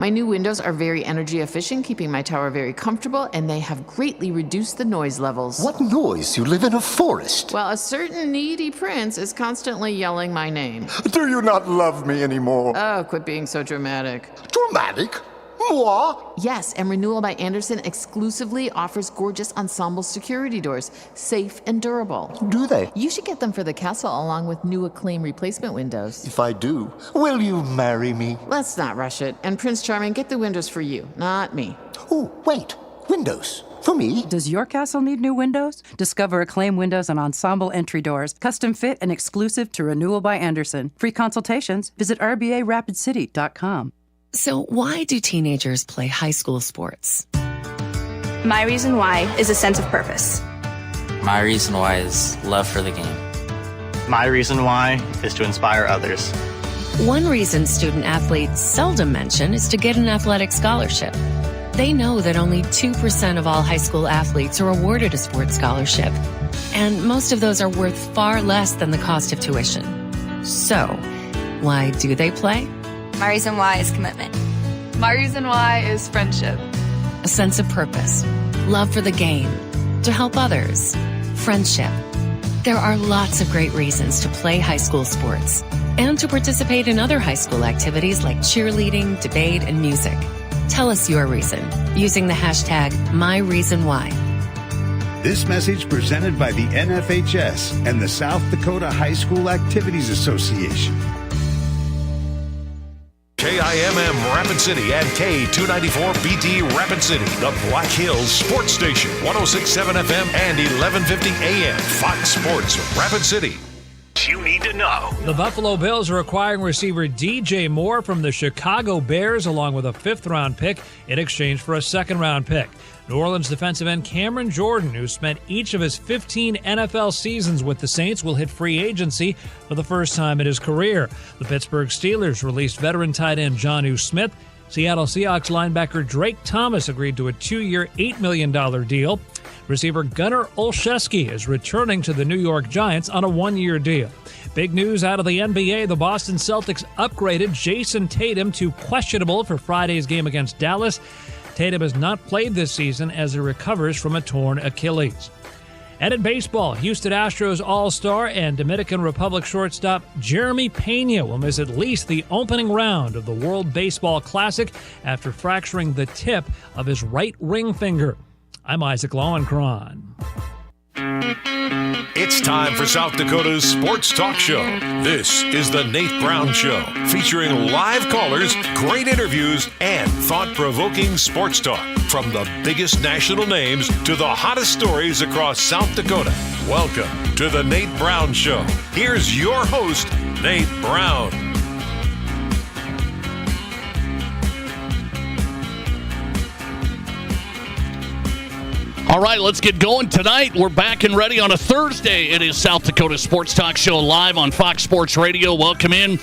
My new windows are very energy efficient, keeping my tower very comfortable, and they have greatly reduced the noise levels. What noise? You live in a forest. Well, a certain needy prince is constantly yelling my name. Do you not love me anymore? Oh, quit being so dramatic. Dramatic? Moi? Yes, and Renewal by Andersen exclusively offers gorgeous ensemble security doors, safe and durable. Do they? You should get them for the castle along with new Acclaim replacement windows. If I do, will you marry me? Let's not rush it. And Prince Charming, get the windows for you, not me. Oh, wait. Windows. For me? Does your castle need new windows? Discover Acclaim windows and ensemble entry doors, custom fit and exclusive to Renewal by Andersen. Free consultations. Visit RBARapidCity.com. So why do teenagers play high school sports? My reason why is a sense of purpose. My reason why is love for the game. My reason why is to inspire others. One reason student athletes seldom mention is to get an athletic scholarship. They know that only 2% of all high school athletes are awarded a sports scholarship, and most of those are worth far less than the cost of tuition. So, why do they play? My reason why is commitment. My reason why is friendship. A sense of purpose, love for the game, to help others, friendship. There are lots of great reasons to play high school sports and to participate in other high school activities like cheerleading, debate, and music. Tell us your reason using the hashtag #MyReasonWhy. This message presented by the NFHS and the South Dakota High School Activities Association. KIMM Rapid City and K294BT Rapid City, the Black Hills Sports Station, 106.7 FM and 1150 AM, Fox Sports Rapid City. You need to know. The Buffalo Bills are acquiring receiver DJ Moore from the Chicago Bears along with a 5th-round pick in exchange for a 2nd-round pick. New Orleans defensive end Cameron Jordan, who spent each of his 15 NFL seasons with the Saints, will hit free agency for the first time in his career. The Pittsburgh Steelers released veteran tight end Jonnu Smith. Seattle Seahawks linebacker Drake Thomas agreed to a 2-year, $8 million deal. Receiver Gunnar Olszewski is returning to the New York Giants on a 1-year deal. Big news out of the NBA, the Boston Celtics upgraded Jason Tatum to questionable for Friday's game against Dallas. Tatum has not played this season as he recovers from a torn Achilles. And in baseball, Houston Astros All-Star and Dominican Republic shortstop Jeremy Pena will miss at least the opening round of the World Baseball Classic after fracturing the tip of his right ring finger. I'm Isaac Lowenkron. It's time for South Dakota's Sports Talk Show. This is the Nate Brown Show, featuring live callers, great interviews, and thought-provoking sports talk. From the biggest national names to the hottest stories across South Dakota. Welcome to the Nate Brown Show. Here's your host, Nate Brown. All right, let's get going tonight. We're back and ready on a Thursday. It is South Dakota Sports Talk Show live on Fox Sports Radio. Welcome in.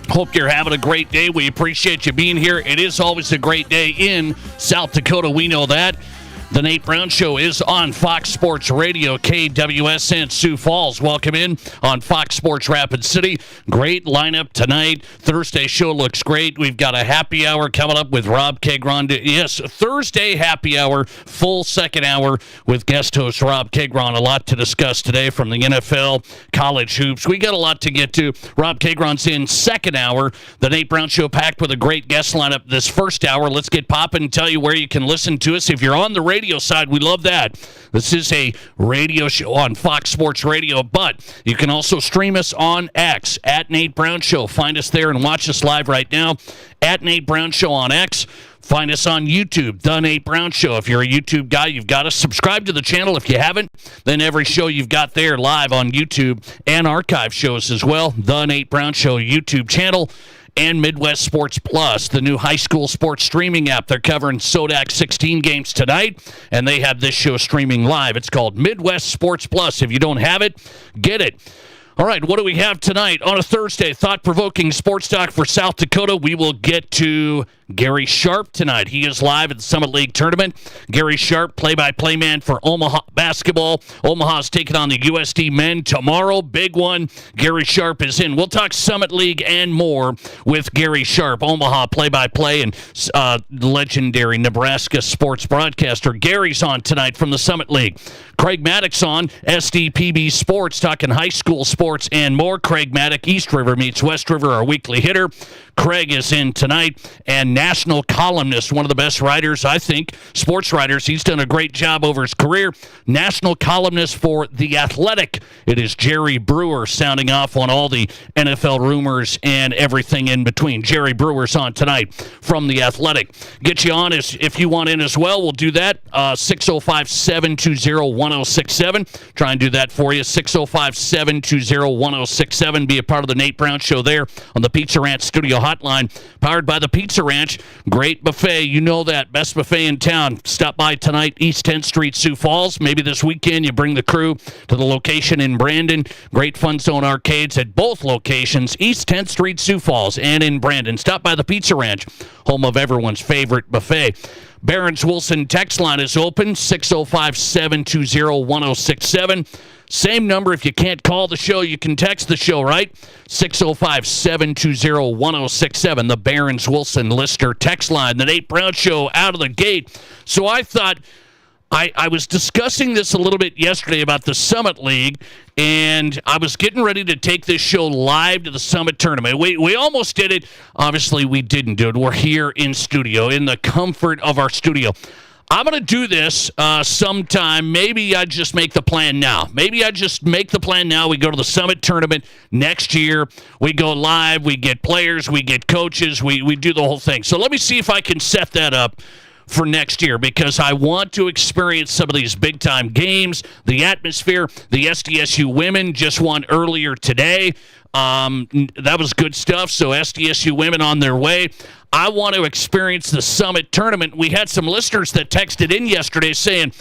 Hope you're having a great day. We appreciate you being here. It is always a great day in South Dakota. We know that. The Nate Brown Show is on Fox Sports Radio, KWSN Sioux Falls. Welcome in on Fox Sports Rapid City. Great lineup tonight. Thursday show looks great. We've got a happy hour coming up with Rob Kegron. Yes, Thursday happy hour, full second hour with guest host Rob Kegron. A lot to discuss today from the NFL, college hoops. We got a lot to get to. Rob Kegron's in second hour. The Nate Brown Show packed with a great guest lineup this first hour. Let's get popping and tell you where you can listen to us. If you're on the radio side, we love that. This is a radio show on Fox Sports Radio, but you can also stream us on X at Nate Brown Show. Find us there and watch us live right now at Nate Brown Show on X. Find us on YouTube, The Nate Brown Show. If you're a YouTube guy, you've got to subscribe to the channel. If you haven't, then every show you've got there live on YouTube and archive shows as well. The Nate Brown Show YouTube channel. And Midwest Sports Plus, the new high school sports streaming app. They're covering SODAC 16 games tonight, and they have this show streaming live. It's called Midwest Sports Plus. If you don't have it, get it. All right, what do we have tonight on a Thursday? Thought-provoking sports talk for South Dakota. We will get to Gary Sharp tonight. He is live at the Summit League tournament. Gary Sharp, play-by-play man for Omaha basketball. Omaha's taking on the USD men tomorrow. Big one. Gary Sharp is in. We'll talk Summit League and more with Gary Sharp, Omaha play-by-play and legendary Nebraska sports broadcaster. Gary's on tonight from the Summit League. Craig Maddox on SDPB Sports, talking high school sports and more. Craig Maddox, East River meets West River, our weekly hitter. Craig is in tonight, and national columnist, one of the best writers, I think, sports writers. He's done a great job over his career. National columnist for The Athletic. It is Jerry Brewer sounding off on all the NFL rumors and everything in between. Jerry Brewer's on tonight from The Athletic. Get you on if you want in as well. We'll do that. 605-720-1067. Try and do that for you. 605-720-1067. Be a part of the Nate Brown Show there on the Pizza Ranch Studio Hotline, powered by the Pizza Ranch. Great buffet. You know that. Best buffet in town. Stop by tonight, East 10th Street, Sioux Falls. Maybe this weekend you bring the crew to the location in Brandon. Great Fun Zone arcades at both locations, East 10th Street, Sioux Falls, and in Brandon. Stop by the Pizza Ranch, home of everyone's favorite buffet. Barron's Wilson text line is open, 605-720-1067. Same number. If you can't call the show, you can text the show, right? 605-720-1067, the Barron's Wilson Lister text line. The Nate Brown Show out of the gate. So I thought, I was discussing this a little bit yesterday about the Summit League, and I was getting ready to take this show live to the Summit Tournament. We almost did it. Obviously, we didn't do it. We're here in studio, in the comfort of our studio. I'm going to do this sometime. Maybe I just make the plan now. We go to the Summit Tournament next year. We go live. We get players. We get coaches. We do the whole thing. So let me see if I can set that up for next year, because I want to experience some of these big-time games, the atmosphere. The SDSU women just won earlier today. That was good stuff. So SDSU women on their way. I want to experience the Summit Tournament. We had some listeners that texted in yesterday saying,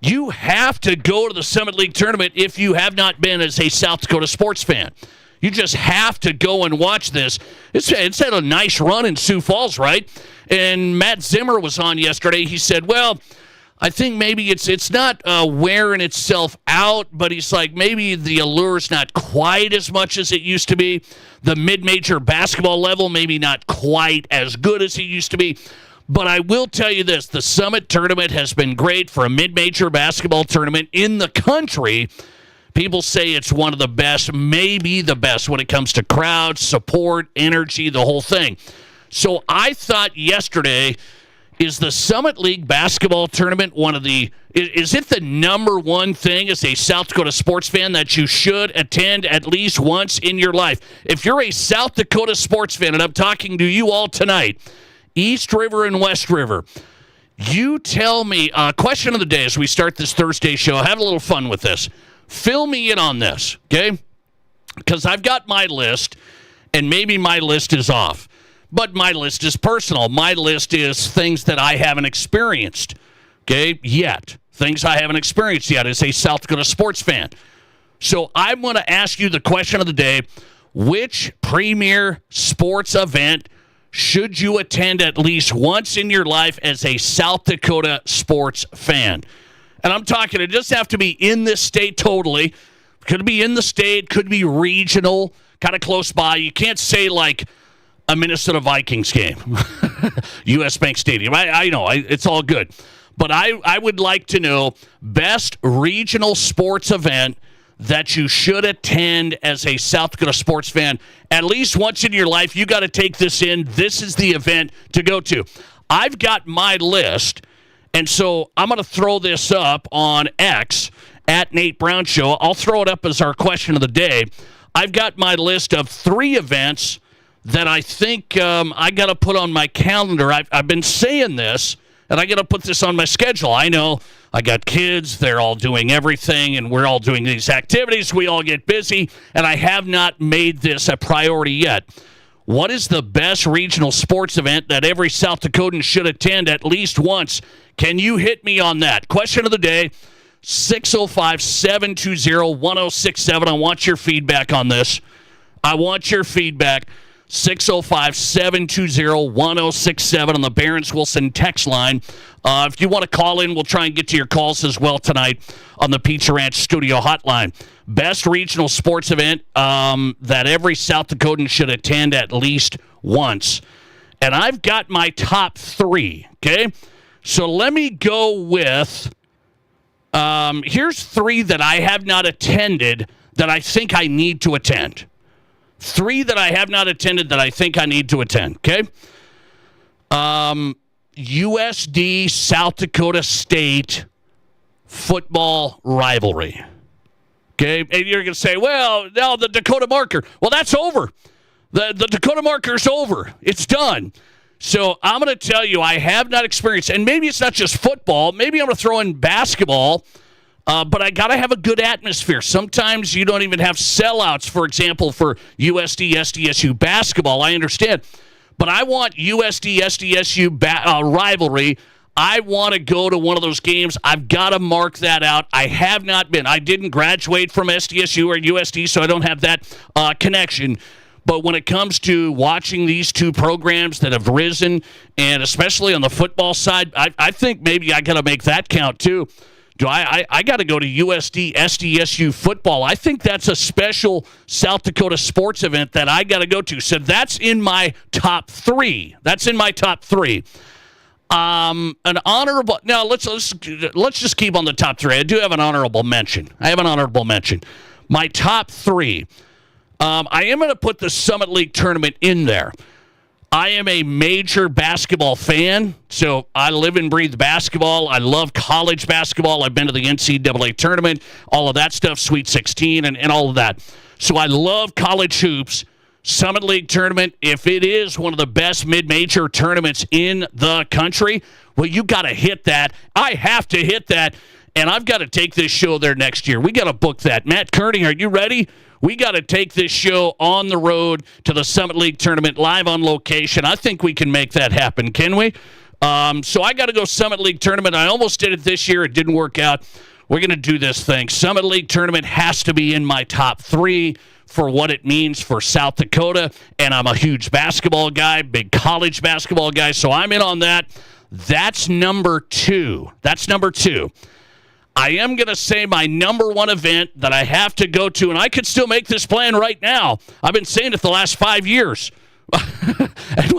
you have to go to the Summit League Tournament if you have not been as a South Dakota sports fan. You just have to go and watch this. It's had a nice run in Sioux Falls, right? And Matt Zimmer was on yesterday. He said, well, I think maybe it's not wearing itself out, but he's like, maybe the allure's not quite as much as it used to be. The mid-major basketball level, maybe not quite as good as it used to be. But I will tell you this, the Summit Tournament has been great for a mid-major basketball tournament in the country. People say it's one of the best, maybe the best, when it comes to crowd, support, energy, the whole thing. So I thought yesterday, is the Summit League basketball tournament is it the number one thing as a South Dakota sports fan that you should attend at least once in your life? If you're a South Dakota sports fan, and I'm talking to you all tonight, East River and West River, you tell me, question of the day as we start this Thursday show, have a little fun with this. Fill me in on this, okay? Because I've got my list, and maybe my list is off. But my list is personal. My list is things that I haven't experienced, okay, yet. Things I haven't experienced yet as a South Dakota sports fan. So I'm going to ask you the question of the day. Which premier sports event should you attend at least once in your life as a South Dakota sports fan? And I'm talking, it doesn't have to be in this state totally. Could be in the state, could be regional, kind of close by. You can't say like a Minnesota Vikings game, U.S. Bank Stadium. I know, it's all good. But I would like to know best regional sports event that you should attend as a South Dakota sports fan. At least once in your life, you got to take this in. This is the event to go to. I've got my list, and so I'm going to throw this up on X at Nate Brown Show. I'll throw it up as our question of the day. I've got my list of 3 events that I think I got to put on my calendar. I've been saying this, and I got to put this on my schedule. I know I got kids. They're all doing everything, and we're all doing these activities. We all get busy, and I have not made this a priority yet. What is the best regional sports event that every South Dakotan should attend at least once? Can you hit me on that? Question of the day, 605-720-1067. I want your feedback on this. I want your feedback. 605-720-1067 on the Barron's Wilson text line. If you want to call in, we'll try and get to your calls as well tonight on the Pizza Ranch Studio Hotline. Best regional sports event that every South Dakotan should attend at least once. And I've got my top 3, okay? So let me go with, here's 3 that I have not attended that I think I need to attend. 3 that I have not attended that I think I need to attend, okay? USD South Dakota State football rivalry. Okay, and you're going to say, well, now the Dakota Marker. Well, that's over. The Dakota Marker's over. It's done. So I'm going to tell you, I have not experienced, and maybe it's not just football. Maybe I'm going to throw in basketball, but I got to have a good atmosphere. Sometimes you don't even have sellouts, for example, for USD SDSU basketball. I understand. But I want USD SDSU rivalry. I want to go to one of those games. I've got to mark that out. I have not been. I didn't graduate from SDSU or USD, so I don't have that connection. But when it comes to watching these 2 programs that have risen, and especially on the football side, I think maybe I got to make that count too. I got to go to USD SDSU football. I think that's a special South Dakota sports event that I got to go to. So that's in my top 3. An honorable. Now let's just keep on the top 3. I do have an honorable mention. My top 3. I am going to put the Summit League tournament in there. I am a major basketball fan, so I live and breathe basketball. I love college basketball. I've been to the NCAA tournament, all of that stuff, Sweet 16, and all of that. So I love college hoops. Summit League tournament, if it is one of the best mid-major tournaments in the country, well, you got to hit that. I have to hit that, and I've got to take this show there next year. We got to book that. Matt Kearney, are you ready? We got to take this show on the road to the Summit League tournament, live on location. I think we can make that happen, can we? So I got to go Summit League tournament. I almost did it this year. It didn't work out. We're going to do this thing. Summit League tournament has to be in my top 3 for what it means for South Dakota. And I'm a huge basketball guy, big college basketball guy, so I'm in on that. That's number 2. I am going to say my number 1 event that I have to go to, and I could still make this plan right now. I've been saying it the last 5 years,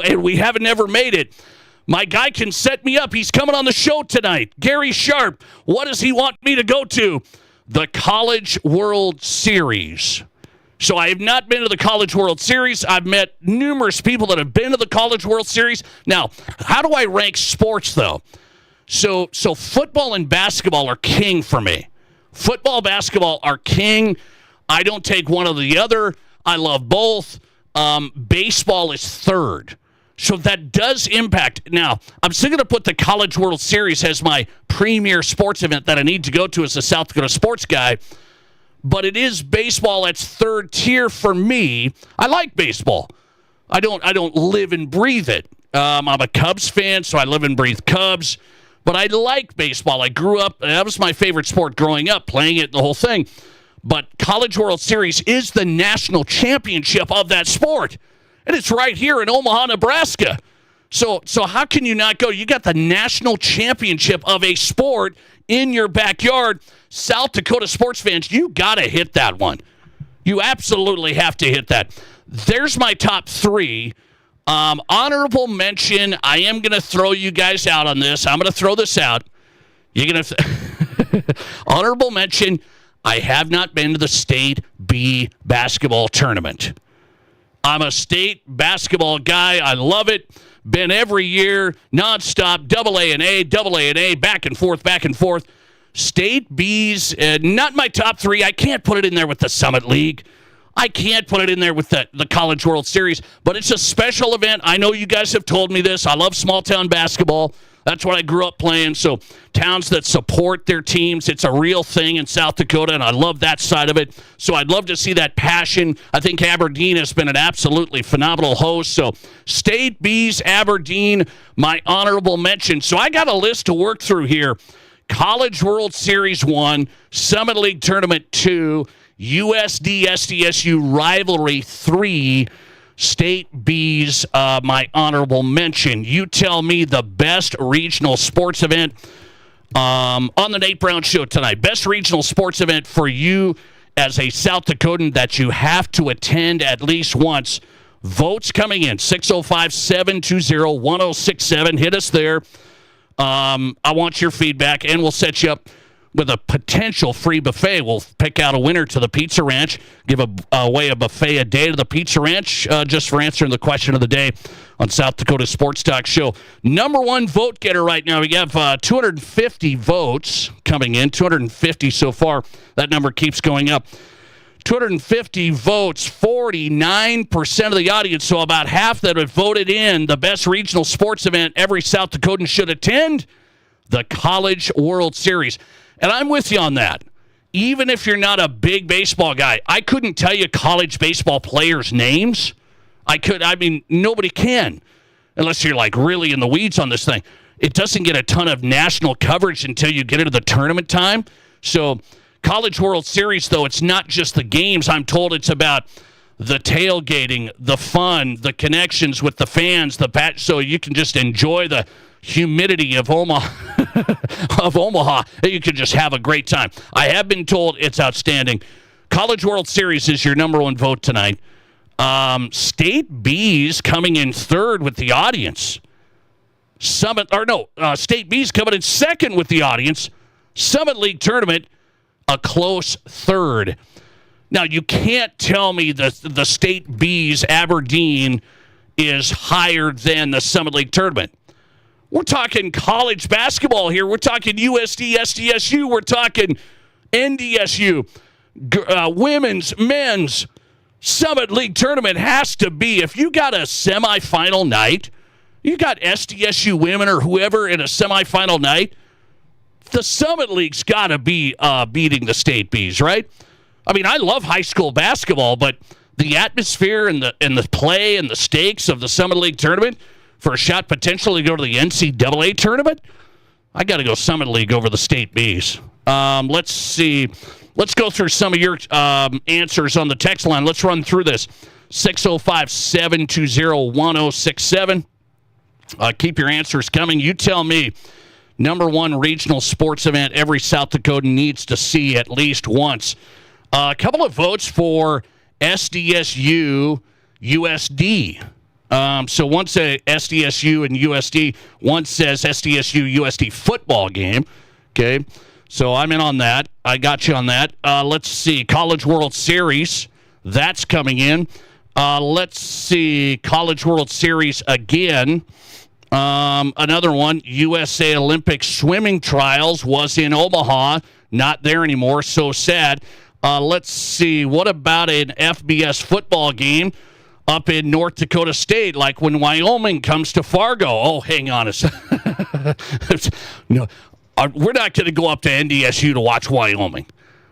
and we haven't never made it. My guy can set me up. He's coming on the show tonight. Gary Sharp, what does he want me to go to? The College World Series. So I have not been to the College World Series. I've met numerous people that have been to the College World Series. Now, how do I rank sports, though? So football and basketball are king for me. Football, basketball are king. I don't take one or the other. I love both. Baseball is third. So that does impact. Now, I'm still going to put the College World Series as my premier sports event that I need to go to as a South Dakota sports guy. But it is baseball that's third tier for me. I like baseball. I don't live and breathe it. I'm a Cubs fan, so I live and breathe Cubs. But I like baseball. I grew up, that was my favorite sport growing up, playing it, the whole thing. But College World Series is the national championship of that sport. And it's right here in Omaha, Nebraska. So how can you not go? You got the national championship of a sport in your backyard. South Dakota sports fans, you got to hit that one. You absolutely have to hit that. There's my top 3. Honorable mention, I am going to throw you guys out on this. I'm going to throw this out. You're going to honorable mention, I have not been to the State B basketball tournament. I'm a state basketball guy. I love it. Been every year, nonstop, AA and A, back and forth. State B's, not my top 3. I can't put it in there with the Summit League. I can't put it in there with the College World Series, but it's a special event. I know you guys have told me this. I love small town basketball. That's what I grew up playing. So towns that support their teams, it's a real thing in South Dakota, and I love that side of it. So I'd love to see that passion. I think Aberdeen has been an absolutely phenomenal host. So State B's Aberdeen, my honorable mention. So I got a list to work through here. College World Series 1, Summit League Tournament 2, USD SDSU Rivalry 3, State Bees, my honorable mention. You tell me the best regional sports event on the Nate Brown Show tonight. Best regional sports event for you as a South Dakotan that you have to attend at least once. Votes coming in, 605-720-1067. Hit us there. I want your feedback, and we'll set you up with a potential free buffet. We'll pick out a winner to the Pizza Ranch, give away a buffet a day to the Pizza Ranch just for answering the question of the day on South Dakota Sports Talk Show. Number one vote getter right now. We have 250 votes coming in, 250 so far. That number keeps going up. 250 votes, 49% of the audience, so about half that have voted in the best regional sports event every South Dakotan should attend, the College World Series. And I'm with you on that. Even if you're not a big baseball guy, I couldn't tell you college baseball players' names. I mean, nobody can, unless you're like really in the weeds on this thing. It doesn't get a ton of national coverage until you get into the tournament time. So College World Series, though, it's not just the games. I'm told it's about the tailgating, the fun, the connections with the fans, so you can just enjoy the humidity of Omaha. You can just have a great time. I have been told it's outstanding. College World Series is your number one vote tonight. State Bees coming in third with the audience. State Bees coming in second with the audience. Summit League Tournament, a close third. Now, you can't tell me that the State Bees Aberdeen is higher than the Summit League Tournament. We're talking college basketball here. We're talking USD, SDSU. We're talking NDSU. Women's, men's Summit League Tournament has to be, if you got a semifinal night, you got SDSU women or whoever in a semifinal night, the Summit League's got to be beating the State Bees, right? I mean, I love high school basketball, but the atmosphere and the play and the stakes of the Summit League Tournament for a shot potentially to go to the NCAA tournament, I got to go Summit League over the State Bees. Let's see. Let's go through some of your answers on the text line. Let's run through this. 605-720-1067. Keep your answers coming. You tell me, number one regional sports event every South Dakotan needs to see at least once. A couple of votes for SDSU USD. So one says SDSU and USD. One says SDSU USD football game. Okay, so I'm in on that. I got you on that. Let's see. College World Series. That's coming in. Let's see. College World Series again. Another one. USA Olympic swimming trials was in Omaha. Not there anymore. So sad. Let's see. What about an FBS football game up in North Dakota State, like when Wyoming comes to Fargo? Oh, hang on a second. No, we're not going to go up to NDSU to watch Wyoming.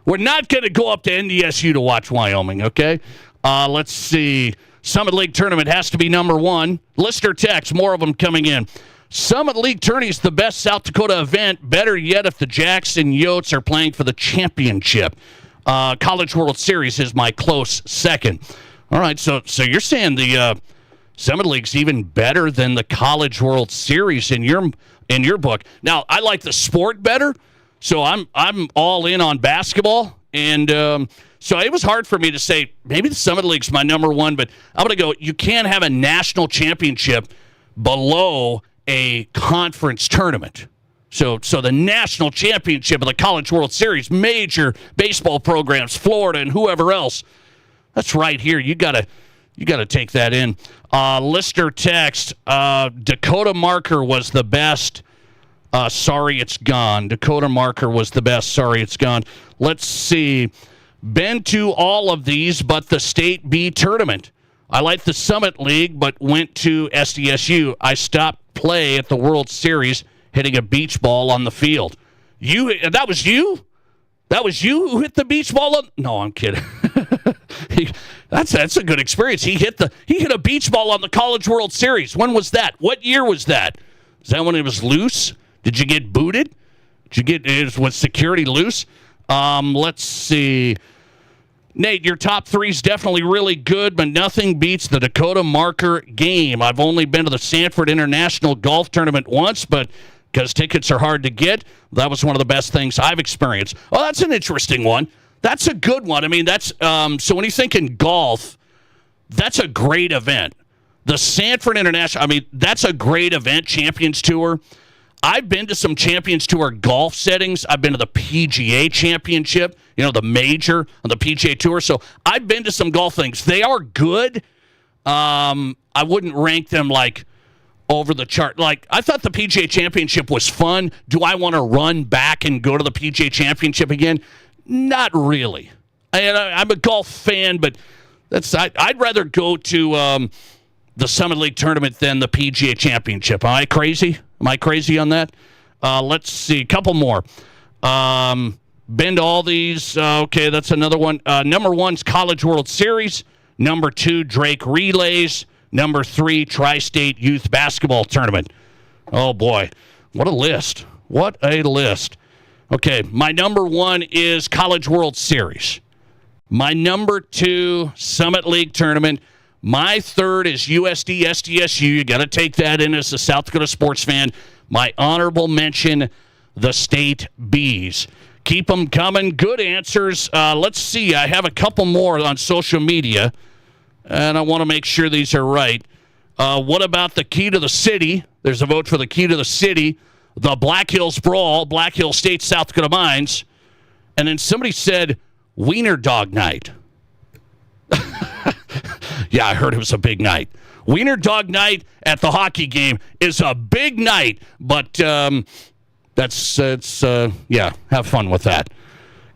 We're not going to go up to NDSU to watch Wyoming, okay? Let's see. Summit League Tournament has to be number one. Listener text, more of them coming in. Summit League Tourney is the best South Dakota event. Better yet if the Jacks and Yotes are playing for the championship. College World Series is my close second. All right, so you're saying the Summit League's even better than the College World Series in your book. Now, I like the sport better, so I'm all in on basketball, and so it was hard for me to say maybe the Summit League's my number one, but I'm going to go, you can't have a national championship below a conference tournament. So the national championship of the College World Series, major baseball programs, Florida and whoever else, that's right here. You gotta take that in. Listener text, Dakota Marker was the best. Sorry, it's gone. Dakota Marker was the best. Sorry, it's gone. Let's see. Been to all of these but the State B tournament. I like the Summit League, but went to SDSU. I stopped play at the World Series hitting a beach ball on the field. That was you? That was you who hit the beach ball on? No, I'm kidding. That's a good experience. He hit a beach ball on the College World Series. When was that? What year was that? Is that when it was loose? Did you get booted? Was security loose? Let's see. Nate, your top three is definitely really good, but nothing beats the Dakota Marker game. I've only been to the Sanford International Golf Tournament once, but because tickets are hard to get, that was one of the best things I've experienced. Oh, that's an interesting one. That's a good one. I mean, that's so when you think in golf, that's a great event. The Sanford International, I mean, that's a great event, Champions Tour. I've been to some Champions Tour golf settings. I've been to the PGA Championship, the major on the PGA Tour. So I've been to some golf things. They are good. I wouldn't rank them like over the chart. Like, I thought the PGA Championship was fun. Do I want to run back and go to the PGA Championship again? Not really. I'm a golf fan, but I'd rather go to the Summit League tournament than the PGA Championship. Am I crazy? Am I crazy on that? Let's see. A couple more. Been to all these. Okay, that's another one. Number one's College World Series. Number two, Drake Relays. Number three, Tri-State Youth Basketball Tournament. Oh, boy. What a list. What a list. Okay, my number one is College World Series. My number two, Summit League Tournament. My third is USD SDSU. You got to take that in as a South Dakota sports fan. My honorable mention, the State Bees. Keep them coming. Good answers. Let's see. I have a couple more on social media, and I want to make sure these are right. What about the Key to the City? There's a vote for the Key to the City. The Black Hills Brawl, Black Hill State, South Dakota Mines. And then somebody said Wiener Dog Night. Yeah, I heard it was a big night. Wiener Dog Night at the hockey game is a big night, but have fun with that.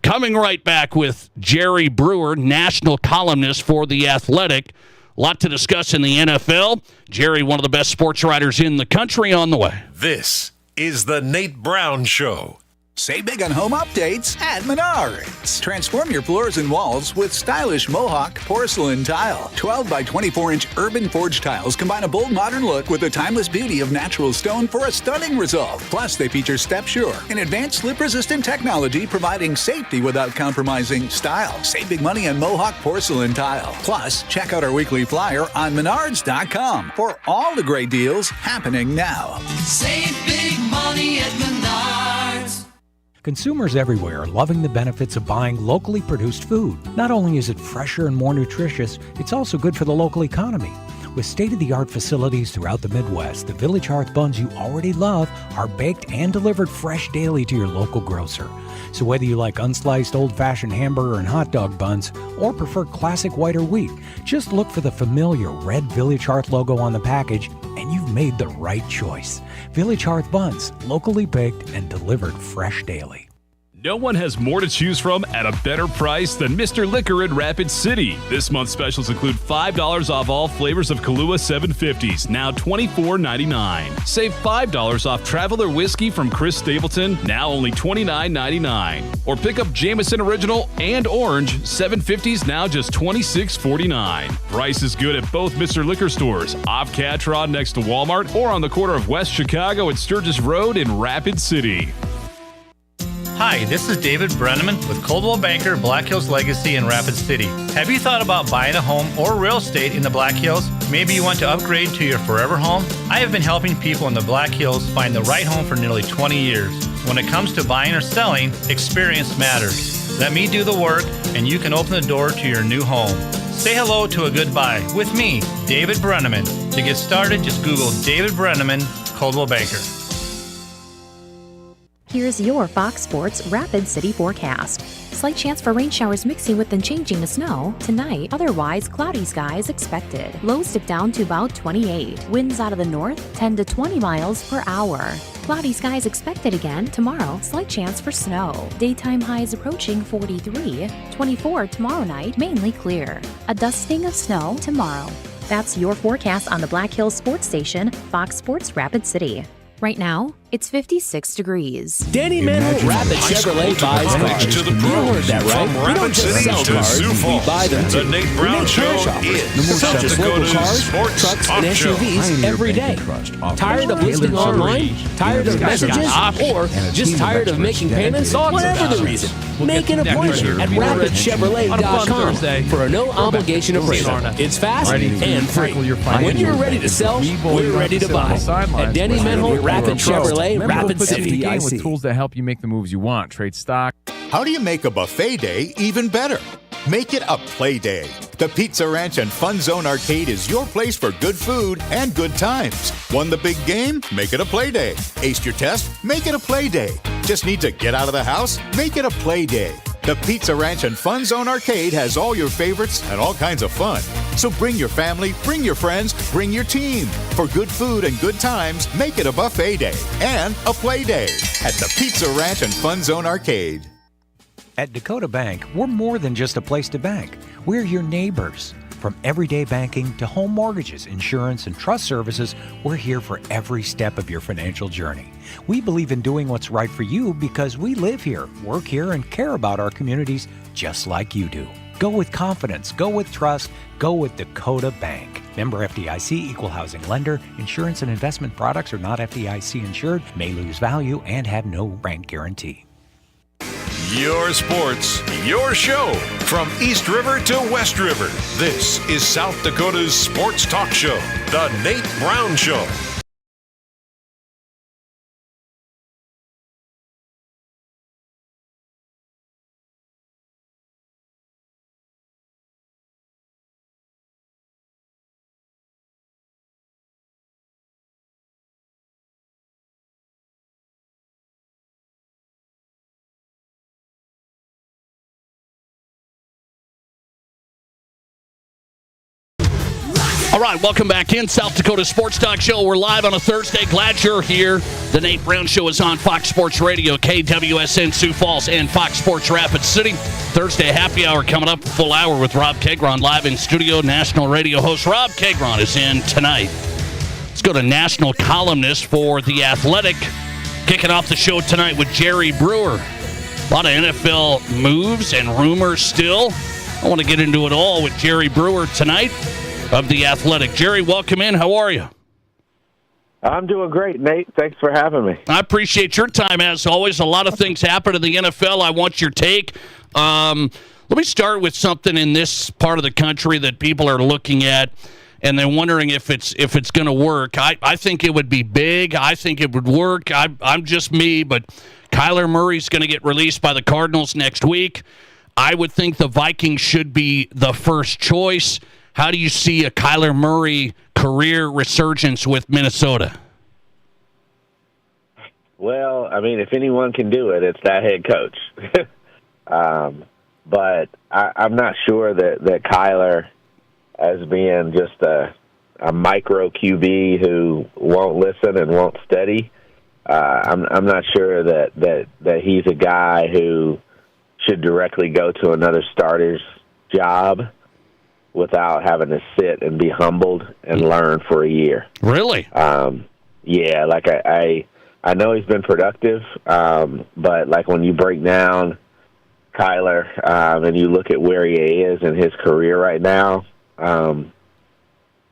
Coming right back with Jerry Brewer, national columnist for The Athletic. A lot to discuss in the NFL. Jerry, one of the best sports writers in the country, on the way. This is the Nate Brown Show. Save big on home updates at Menards. Transform your floors and walls with stylish Mohawk porcelain tile. 12 by 24-inch urban forged tiles combine a bold modern look with the timeless beauty of natural stone for a stunning result. Plus, they feature Step Sure, an advanced slip-resistant technology providing safety without compromising style. Save big money on Mohawk porcelain tile. Plus, check out our weekly flyer on Menards.com for all the great deals happening now. Save big money at Menards. Consumers everywhere are loving the benefits of buying locally produced food. Not only is it fresher and more nutritious, it's also good for the local economy. With state-of-the-art facilities throughout the Midwest, the Village Hearth buns you already love are baked and delivered fresh daily to your local grocer. So whether you like unsliced old-fashioned hamburger and hot dog buns or prefer classic white or wheat, just look for the familiar red Village Hearth logo on the package and you've made the right choice. Village Hearth buns, locally baked and delivered fresh daily. No one has more to choose from at a better price than Mr. Liquor in Rapid City. This month's specials include $5 off all flavors of Kahlua 750s, now $24.99. Save $5 off Traveler Whiskey from Chris Stapleton, now only $29.99. Or pick up Jameson Original and Orange 750s, now just $26.49. Price is good at both Mr. Liquor stores, off Catron next to Walmart, or on the corner of West Chicago at Sturgis Road in Rapid City. Hi, this is David Brenneman with Coldwell Banker Black Hills Legacy in Rapid City. Have you thought about buying a home or real estate in the Black Hills? Maybe you want to upgrade to your forever home? I have been helping people in the Black Hills find the right home for nearly 20 years. When it comes to buying or selling, experience matters. Let me do the work and you can open the door to your new home. Say hello to a good buy with me, David Brenneman. To get started, just Google David Brenneman, Coldwell Banker. Here's your Fox Sports Rapid City forecast. Slight chance for rain showers mixing with then changing to snow. Tonight, otherwise cloudy skies expected. Lows dip down to about 28. Winds out of the north, 10 to 20 miles per hour. Cloudy skies expected again tomorrow. Slight chance for snow. Daytime highs approaching 43. 24 tomorrow night, mainly clear. A dusting of snow tomorrow. That's your forecast on the Black Hills Sports Station, Fox Sports Rapid City. Right now, It's 56 degrees. Danny Manhole Rapid Chevrolet buys cars. To the You heard pros, that right. from We don't Rapid just City sell to cars, Sioux we Falls. buy them too. The Nate We Brown make Show cash offers is to South purchase local Dakota's cars, sports trucks, talk and show. SUVs every day. Tired of listing online? Tired of messages? Or just tired of making payments? Whatever the reason, make an appointment at rapidchevrolet.com for a no-obligation appraisal. It's fast and free. When you're ready to sell, we're ready to buy. At Danny Manhole Rapid Chevrolet, Rapid City. With tools that help you make the moves you want. Trade stock. How do you make a buffet day even better? Make it a play day. The Pizza Ranch and Fun Zone Arcade is your place for good food and good times. Won the big game? Make it a play day. Aced your test? Make it a play day. Just need to get out of the house? Make it a play day. The Pizza Ranch and Fun Zone Arcade has all your favorites and all kinds of fun. So bring your family, bring your friends, bring your team. For good food and good times, make it a buffet day and a play day at the Pizza Ranch and Fun Zone Arcade. At Dakota Bank, we're more than just a place to bank. We're your neighbors. From everyday banking to home mortgages, insurance, and trust services, we're here for every step of your financial journey. We believe in doing what's right for you because we live here, work here, and care about our communities just like you do. Go with confidence, go with trust, go with Dakota Bank. Member FDIC, equal housing lender. Insurance and investment products are not FDIC insured, may lose value, and have no bank guarantee. Your sports, your show. From East River to West River, this is South Dakota's sports talk show, The Nate Brown Show. All right, welcome back in South Dakota Sports Talk Show. We're live on a Thursday. Glad you're here. The Nate Brown Show is on Fox Sports Radio, KWSN Sioux Falls, and Fox Sports Rapid City. Thursday happy hour coming up, full hour with Rob Kegron live in studio. National radio host Rob Kegron is in tonight. Let's go to national columnist for The Athletic. Kicking off the show tonight with Jerry Brewer. A lot of NFL moves and rumors still. I want to get into it all with Jerry Brewer tonight of The Athletic. Jerry, welcome in. How are you? I'm doing great, Nate. Thanks for having me. I appreciate your time, as always. A lot of things happen in the NFL. I want your take. Let me start with something in this part of the country that people are looking at, and they're wondering if it's going to work. I think it would be big. I think it would work. I'm just me, but Kyler Murray's going to get released by the Cardinals next week. I would think the Vikings should be the first choice. How do you see a Kyler Murray career resurgence with Minnesota? Well, I mean, if anyone can do it, it's that head coach. But I'm not sure that Kyler, as being just a micro QB who won't listen and won't study, I'm not sure that he's a guy who should directly go to another starter's job without having to sit and be humbled and learn for a year. Really? Yeah, like I know he's been productive, but like when you break down Kyler and you look at where he is in his career right now, I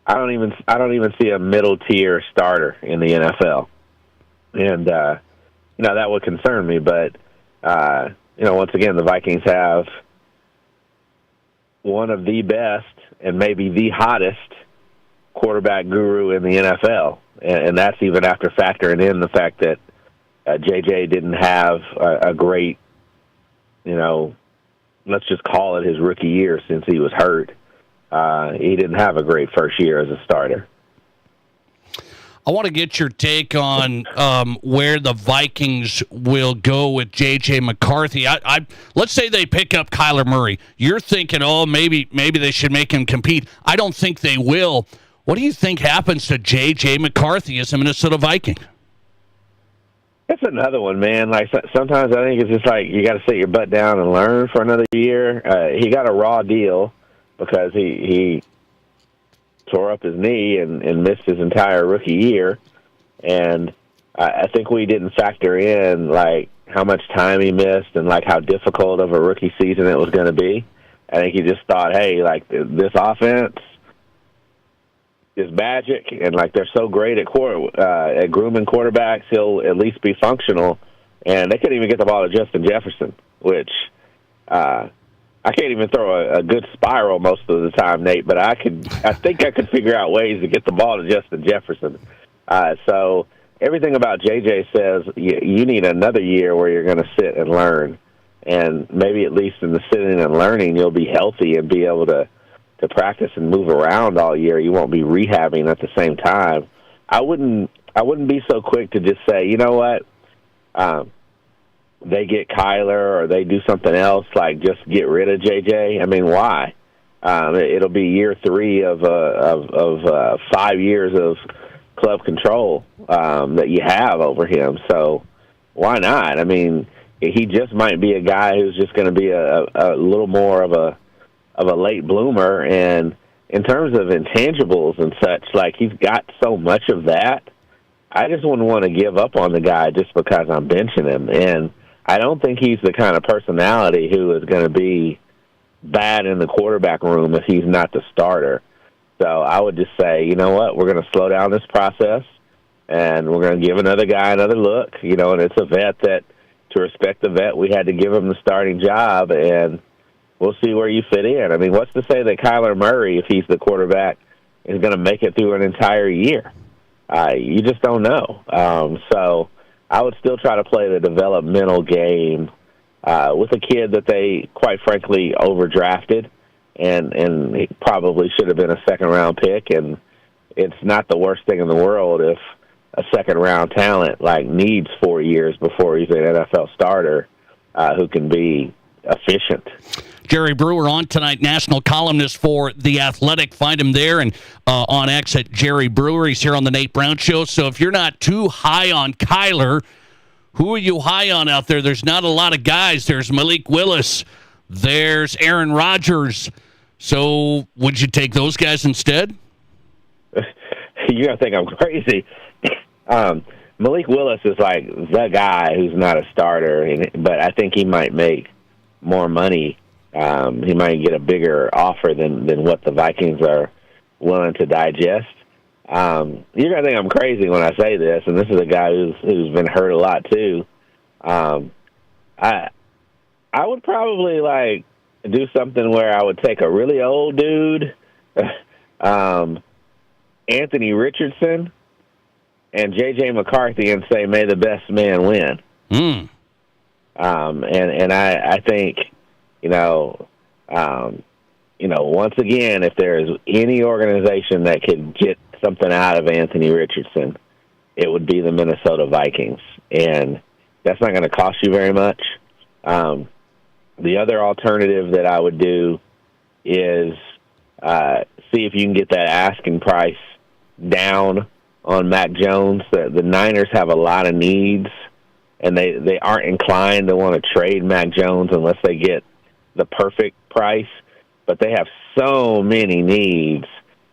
don't even see a middle tier starter in the NFL, and that would concern me. But once again, the Vikings have one of the best and maybe the hottest quarterback guru in the NFL. And that's even after factoring in the fact that J.J. didn't have a great, let's just call it his rookie year since he was hurt. He didn't have a great first year as a starter. I want to get your take on where the Vikings will go with J.J. McCarthy. Let's say they pick up Kyler Murray. You're thinking, maybe they should make him compete. I don't think they will. What do you think happens to J.J. McCarthy as a Minnesota Viking? It's another one, man. Like sometimes I think it's just like you got to sit your butt down and learn for another year. He got a raw deal because he tore up his knee and missed his entire rookie year. And I think we didn't factor in like how much time he missed and like how difficult of a rookie season it was going to be. I think he just thought, hey, like this offense is magic, and like they're so great at grooming quarterbacks, he'll at least be functional. And they couldn't even get the ball to Justin Jefferson, which I can't even throw a good spiral most of the time, Nate. But I think I could figure out ways to get the ball to Justin Jefferson. So everything about JJ says you need another year where you're going to sit and learn, and maybe at least in the sitting and learning, you'll be healthy and be able to practice and move around all year. You won't be rehabbing at the same time. I wouldn't be so quick to just say, you know what, they get Kyler or they do something else, like just get rid of JJ. I mean, why? It'll be year 3 of 5 years of club control that you have over him. So why not? I mean, he just might be a guy who's just going to be a little more of a late bloomer. And in terms of intangibles and such, like he's got so much of that. I just wouldn't want to give up on the guy just because I'm benching him. And I don't think he's the kind of personality who is going to be bad in the quarterback room if he's not the starter. So I would just say, you know what, we're going to slow down this process, and we're going to give another guy another look. You know, and it's a vet that, to respect the vet, we had to give him the starting job, and we'll see where you fit in. I mean, what's to say that Kyler Murray, if he's the quarterback, is going to make it through an entire year? You just don't know. So I would still try to play the developmental game with a kid that they, quite frankly, overdrafted, and he probably should have been a second-round pick. And it's not the worst thing in the world if a second-round talent like needs 4 years before he's an NFL starter who can be efficient. Jerry Brewer on tonight, national columnist for The Athletic. Find him there and on X at Jerry Brewer. He's here on the Nate Brown Show. So if you're not too high on Kyler, who are you high on out there? There's not a lot of guys. There's Malik Willis. There's Aaron Rodgers. So would you take those guys instead? You're going to think I'm crazy. Malik Willis is like the guy who's not a starter, but I think he might make more money. He might get a bigger offer than what the Vikings are willing to digest. You're going to think I'm crazy when I say this, and this is a guy who's been hurt a lot too. I would probably like do something where I would take a really old dude, Anthony Richardson, and J.J. McCarthy, and say, may the best man win. And I think, once again, if there is any organization that could get something out of Anthony Richardson, it would be the Minnesota Vikings. And that's not going to cost you very much. The other alternative that I would do is see if you can get that asking price down on Mac Jones. The Niners have a lot of needs, and they aren't inclined to want to trade Mac Jones unless they get the perfect price. But they have so many needs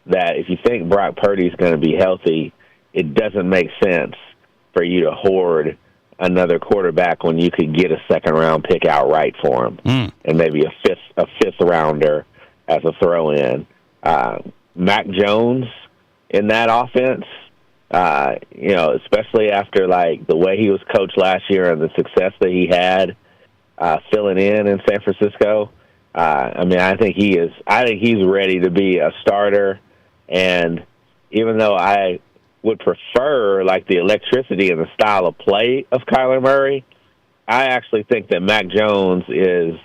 that if you think Brock Purdy's going to be healthy, it doesn't make sense for you to hoard another quarterback when you could get a second-round pick outright for him, and maybe a fifth rounder as a throw-in. Mac Jones in that offense, especially after like the way he was coached last year and the success that he had filling in San Francisco. I think he's ready to be a starter. And even though I would prefer like the electricity and the style of play of Kyler Murray, I actually think that Mac Jones is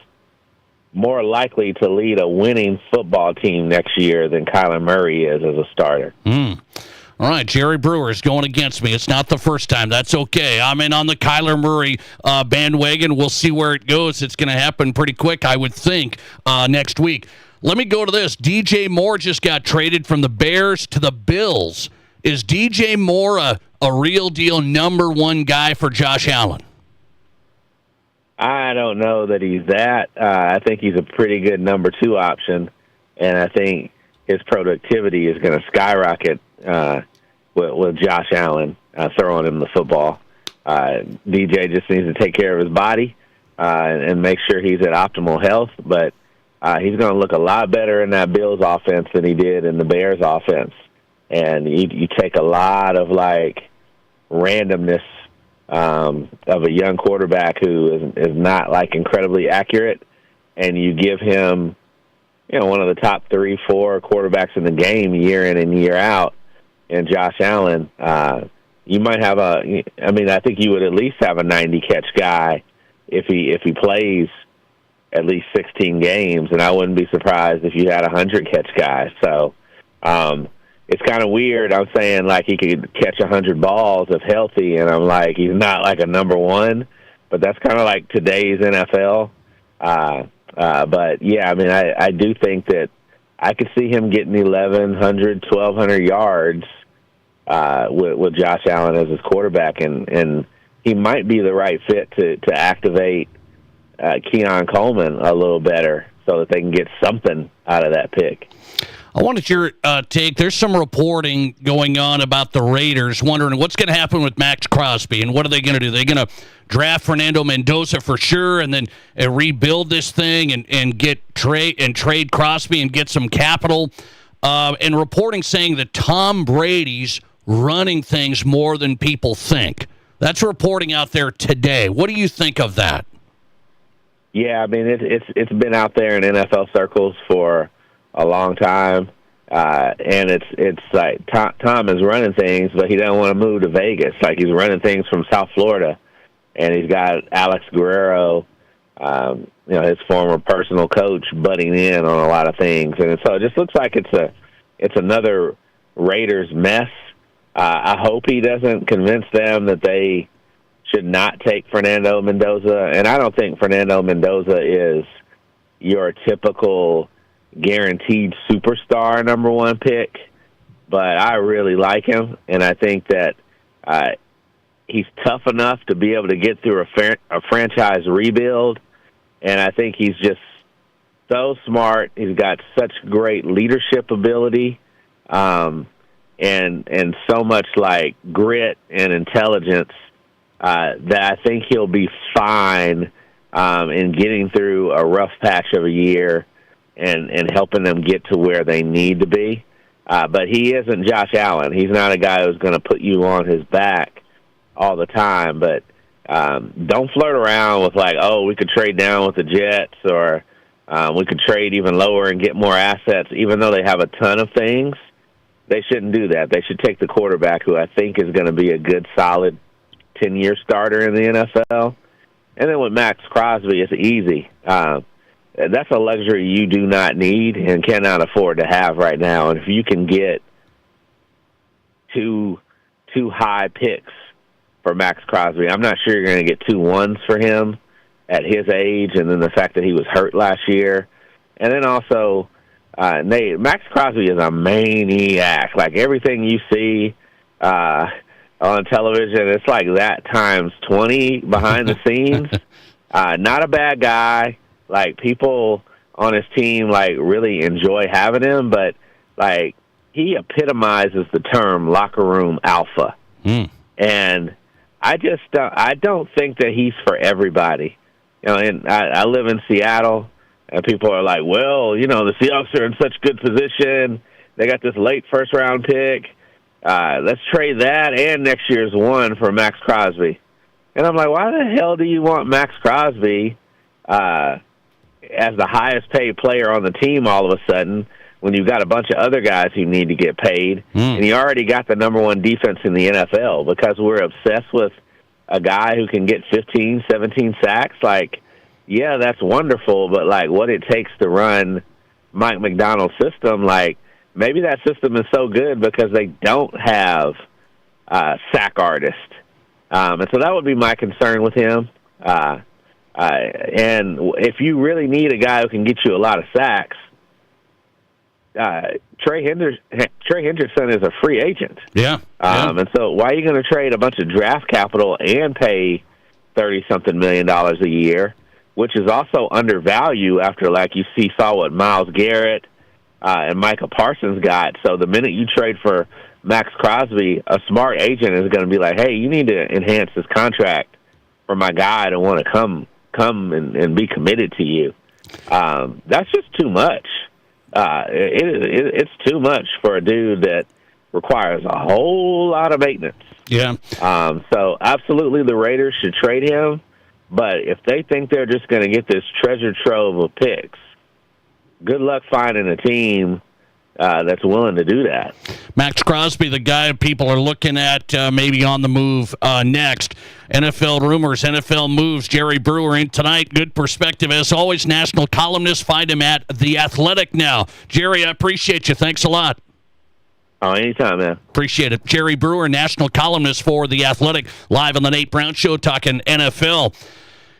more likely to lead a winning football team next year than Kyler Murray is as a starter. All right, Jerry Brewer's going against me. It's not the first time. That's okay. I'm in on the Kyler Murray bandwagon. We'll see where it goes. It's going to happen pretty quick, I would think, next week. Let me go to this. DJ Moore just got traded from the Bears to the Bills. Is DJ Moore a real deal number one guy for Josh Allen? I don't know that he's that. I think he's a pretty good number two option, and I think his productivity is going to skyrocket with Josh Allen. throwing him the football. DJ just needs to take care of his body and make sure he's at optimal health. But he's going to look a lot better in that Bills offense than he did in the Bears offense. And you take a lot of, like, randomness of a young quarterback who is not, like, incredibly accurate, and you give him, one of the top 3-4 quarterbacks in the game year in and year out, and Josh Allen, you might have I think you would at least have a 90-catch guy if he plays at least 16 games, and I wouldn't be surprised if you had a 100-catch guy. So it's kind of weird. I'm saying, like, he could catch 100 balls if healthy, and I'm like, he's not like a number one, but that's kind of like today's NFL. But, yeah, I do think that I could see him getting 1,100, 1,200 yards with Josh Allen as his quarterback, and he might be the right fit to activate Keon Coleman a little better so that they can get something out of that pick. I wanted your take. There's some reporting going on about the Raiders, wondering what's going to happen with Max Crosby and what are they going to do? They're going to draft Fernando Mendoza for sure, and then rebuild this thing and trade Crosby and get some capital. And reporting saying that Tom Brady's running things more than people think. That's reporting out there today. What do you think of that? Yeah, it's been out there in NFL circles for a long time, and it's like Tom is running things, but he doesn't want to move to Vegas. Like, he's running things from South Florida, and he's got Alex Guerrero, his former personal coach, butting in on a lot of things, and so it just looks like it's another Raiders mess. I hope he doesn't convince them that they should not take Fernando Mendoza, and I don't think Fernando Mendoza is your typical guaranteed superstar number one pick, but I really like him, and I think that he's tough enough to be able to get through a franchise rebuild, and I think he's just so smart. He's got such great leadership ability, and so much, like, grit and intelligence that I think he'll be fine in getting through a rough patch of a year and helping them get to where they need to be. But he isn't Josh Allen. He's not a guy who's going to put you on his back all the time. But don't flirt around with, like, oh, we could trade down with the Jets, or we could trade even lower and get more assets. Even though they have a ton of things, they shouldn't do that. They should take the quarterback who I think is going to be a good, solid 10-year starter in the NFL. And then with Max Crosby, it's easy. That's a luxury you do not need and cannot afford to have right now. And if you can get two high picks for Max Crosby, I'm not sure you're going to get 2 ones for him at his age, and then the fact that he was hurt last year. And then also, Max Crosby is a maniac. Like, everything you see on television, it's like that times 20 behind the scenes. Not a bad guy. Like, people on his team, like, really enjoy having him, but, like, he epitomizes the term locker room alpha. And I don't think that he's for everybody. And I live in Seattle, and people are like, well, the Seahawks are in such good position. They got this late first-round pick. Let's trade that and next year's one for Max Crosby. And I'm like, why the hell do you want Max Crosby as the highest-paid player on the team all of a sudden when you've got a bunch of other guys who need to get paid, and you already got the number one defense in the NFL? Because we're obsessed with a guy who can get 15, 17 sacks? Like, yeah, that's wonderful, but, like, what it takes to run Mike McDonald's system, like, maybe that system is so good because they don't have sack artists. And so that would be my concern with him. And if you really need a guy who can get you a lot of sacks, Trey Hendrickson is a free agent. Yeah. And so why are you going to trade a bunch of draft capital and pay $30-something million a year, which is also undervalued after, like, you saw what Myles Garrett and Micah Parsons got. So the minute you trade for Max Crosby, a smart agent is going to be like, hey, you need to enhance this contract for my guy to want to come and be committed to you. That's just too much. It's too much for a dude that requires a whole lot of maintenance. Yeah. So absolutely the Raiders should trade him, but if they think they're just going to get this treasure trove of picks, good luck finding a team that's willing to do that. Max Crosby, the guy people are looking at maybe on the move next. NFL rumors, NFL moves. Jerry Brewer in tonight. Good perspective as always. National columnist. Find him at The Athletic now. Jerry, I appreciate you. Thanks a lot. Oh, anytime, man. Appreciate it. Jerry Brewer, national columnist for The Athletic, live on the Nate Brown Show talking NFL.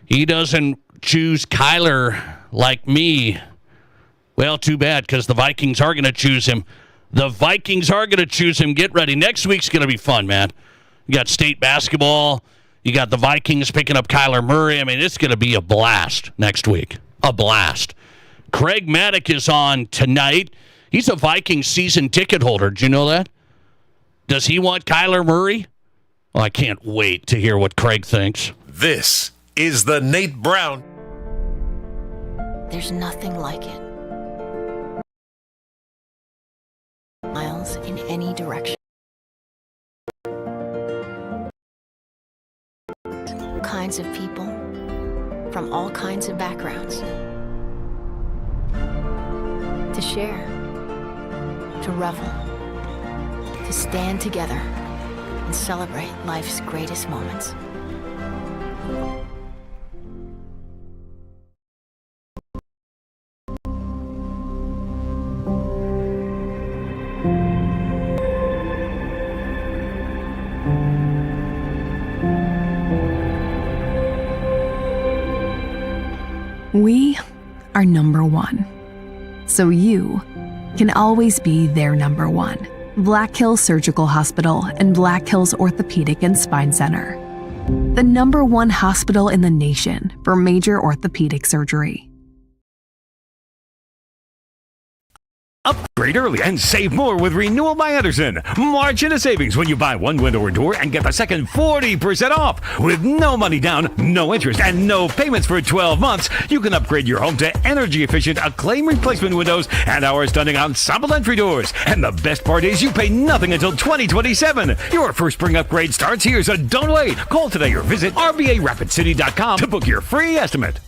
He doesn't choose Kyler like me. Well, too bad, because the Vikings are going to choose him. The Vikings are going to choose him. Get ready. Next week's going to be fun, man. You got state basketball. You got the Vikings picking up Kyler Murray. I mean, it's going to be a blast next week. A blast. Craig Maddock is on tonight. He's a Vikings season ticket holder. Did you know that? Does he want Kyler Murray? Well, I can't wait to hear what Craig thinks. This is the Nate Brown. There's nothing like it. Miles in any direction. All kinds of people from all kinds of backgrounds to share, to revel, to stand together and celebrate life's greatest moments. We are number one, so you can always be their number one. Black Hills Surgical Hospital and Black Hills Orthopedic and Spine Center. The number one hospital in the nation for major orthopedic surgery. Upgrade early and save more with Renewal by Andersen. March into savings when you buy one window or door and get the second 40% off. With no money down, no interest, and no payments for 12 months, you can upgrade your home to energy-efficient Acclaim replacement windows and our stunning ensemble entry doors. And the best part is you pay nothing until 2027. Your first spring upgrade starts here, so don't wait. Call today or visit RBARapidCity.com to book your free estimate.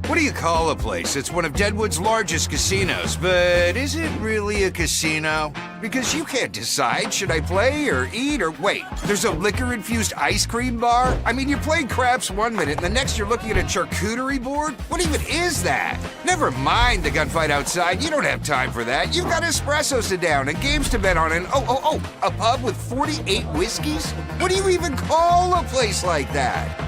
What do you call a place? It's one of Deadwood's largest casinos, but is it really a casino? Because you can't decide, should I play or eat or wait? There's a liquor-infused ice cream bar? I mean, you're playing craps one minute and the next you're looking at a charcuterie board? What even is that? Never mind the gunfight outside, you don't have time for that. You've got espressos to down and games to bet on and a pub with 48 whiskeys? What do you even call a place like that?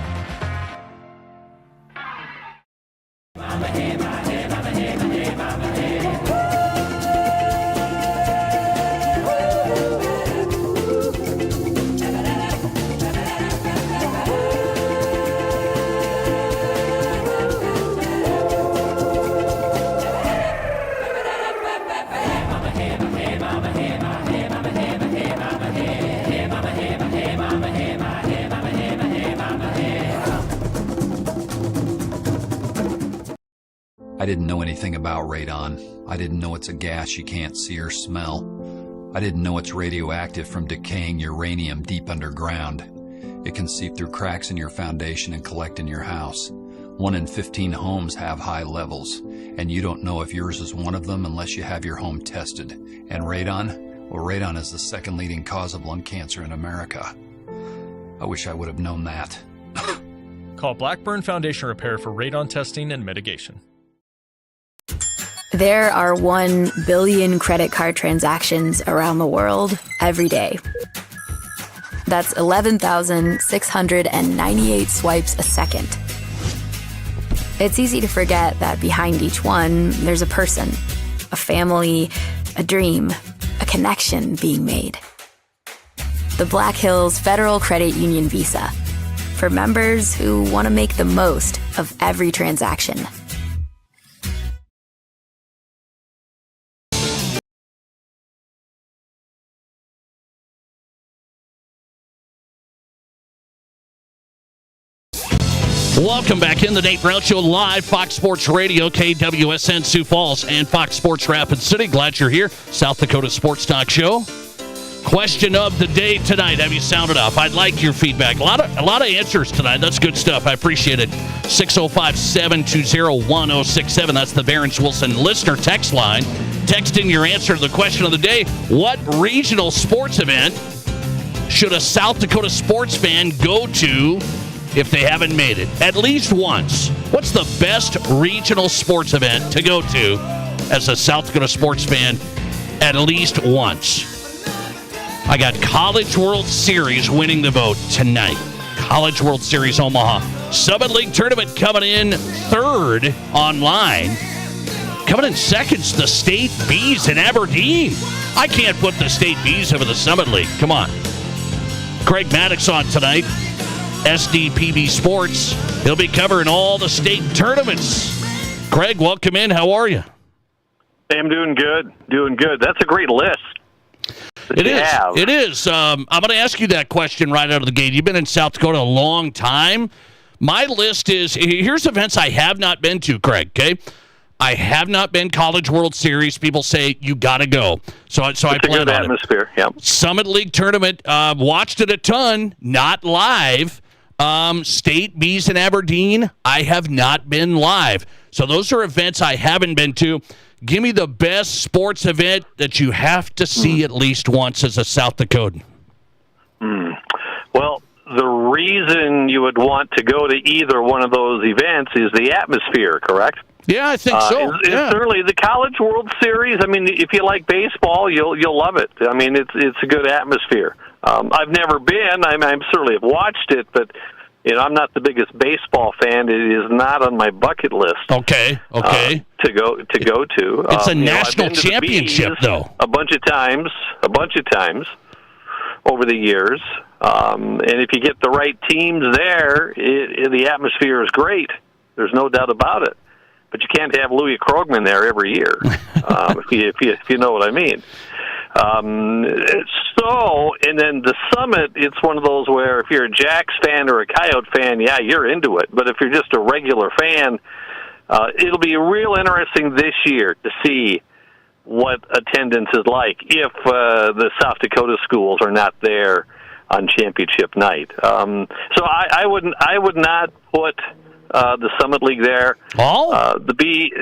I didn't know anything about radon. I didn't know it's a gas you can't see or smell. I didn't know it's radioactive from decaying uranium deep underground. It can seep through cracks in your foundation and collect in your house. 1 in 15 homes have high levels, and you don't know if yours is one of them unless you have your home tested. And radon? Well, radon is the second leading cause of lung cancer in America. I wish I would have known that. Call Blackburn Foundation Repair for radon testing and mitigation. There are 1 billion credit card transactions around the world every day. That's 11,698 swipes a second. It's easy to forget that behind each one, there's a person, a family, a dream, a connection being made. The Black Hills Federal Credit Union Visa, for members who want to make the most of every transaction. Welcome back in the Nate Brown Show live, Fox Sports Radio, KWSN Sioux Falls, and Fox Sports Rapid City. Glad you're here. South Dakota Sports Talk Show. Question of the day tonight. Have you sounded off? I'd like your feedback. A lot of answers tonight. That's good stuff. I appreciate it. 605-720-1067. That's the Barron's Wilson listener text line. Text in your answer to the question of the day. What regional sports event should a South Dakota sports fan go to if they haven't made it at least once? What's the best regional sports event to go to as a South Dakota sports fan at least once? I got College World Series winning the vote tonight. College World Series Omaha. Summit League Tournament coming in third online. Coming in second's the State Bees in Aberdeen. I can't put the State Bees over the Summit League. Come on. Craig Maddox on tonight. SDPB Sports. He'll be covering all the state tournaments. Craig, welcome in. How are you? Hey, I'm doing good. That's a great list. It is. I'm going to ask you that question right out of the gate. You've been in South Dakota a long time. My list is, here's events I have not been to, Craig, okay? I have not been College World Series. People say you got to go. So I plan a good on atmosphere, it. Yep. Summit League Tournament, watched it a ton, not live. State Bees in Aberdeen, I have not been live. So those are events I haven't been to. Give me the best sports event that you have to see at least once as a South Dakotan. Well, the reason you would want to go to either one of those events is the atmosphere, correct? Yeah, I think so. Certainly, the College World Series. I mean, if you like baseball, you'll love it. I mean, it's a good atmosphere. I've never been. I certainly have watched it, but I'm not the biggest baseball fan. It is not on my bucket list. Okay. To go to. It's a national championship, though. A bunch of times over the years. And if you get the right teams there, the atmosphere is great. There's no doubt about it. But you can't have Louis Krogman there every year, if you know what I mean. And then the Summit, it's one of those where if you're a Jacks fan or a Coyote fan, yeah, you're into it. But if you're just a regular fan, it'll be real interesting this year to see what attendance is like if the South Dakota schools are not there on championship night. So I would not put the Summit League there. The B,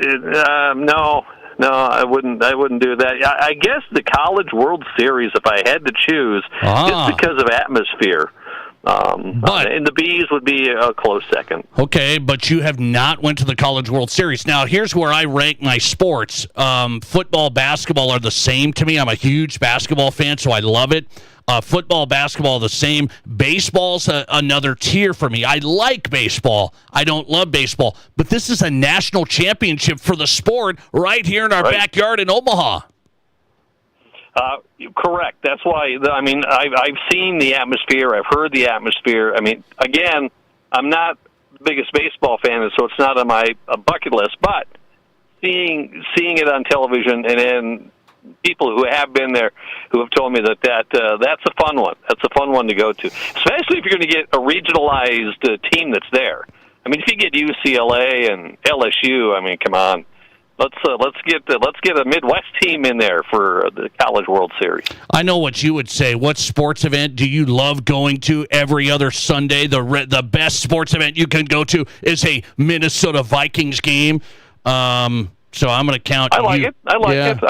no, I wouldn't do that. I guess the College World Series, if I had to choose, just because of atmosphere. And the Bees would be a close second. Okay, but you have not went to the College World Series. Now, here's where I rank my sports. Football, basketball are the same to me. I'm a huge basketball fan, so I love it. Football, basketball, the same. Baseball's another tier for me. I like baseball. I don't love baseball. But this is a national championship for the sport right here in our backyard in Omaha. Correct. That's why, I've seen the atmosphere. I've heard the atmosphere. I mean, again, I'm not the biggest baseball fan, so it's not on my bucket list. But seeing it on television and then people who have been there who have told me that's a fun one. That's a fun one to go to, especially if you're going to get a regionalized team that's there. I mean, if you get UCLA and LSU, I mean, come on. Let's get a Midwest team in there for the College World Series. I know what you would say. What sports event do you love going to every other Sunday? The best sports event you can go to is a Minnesota Vikings game. So I'm going to count. I like it. I like that.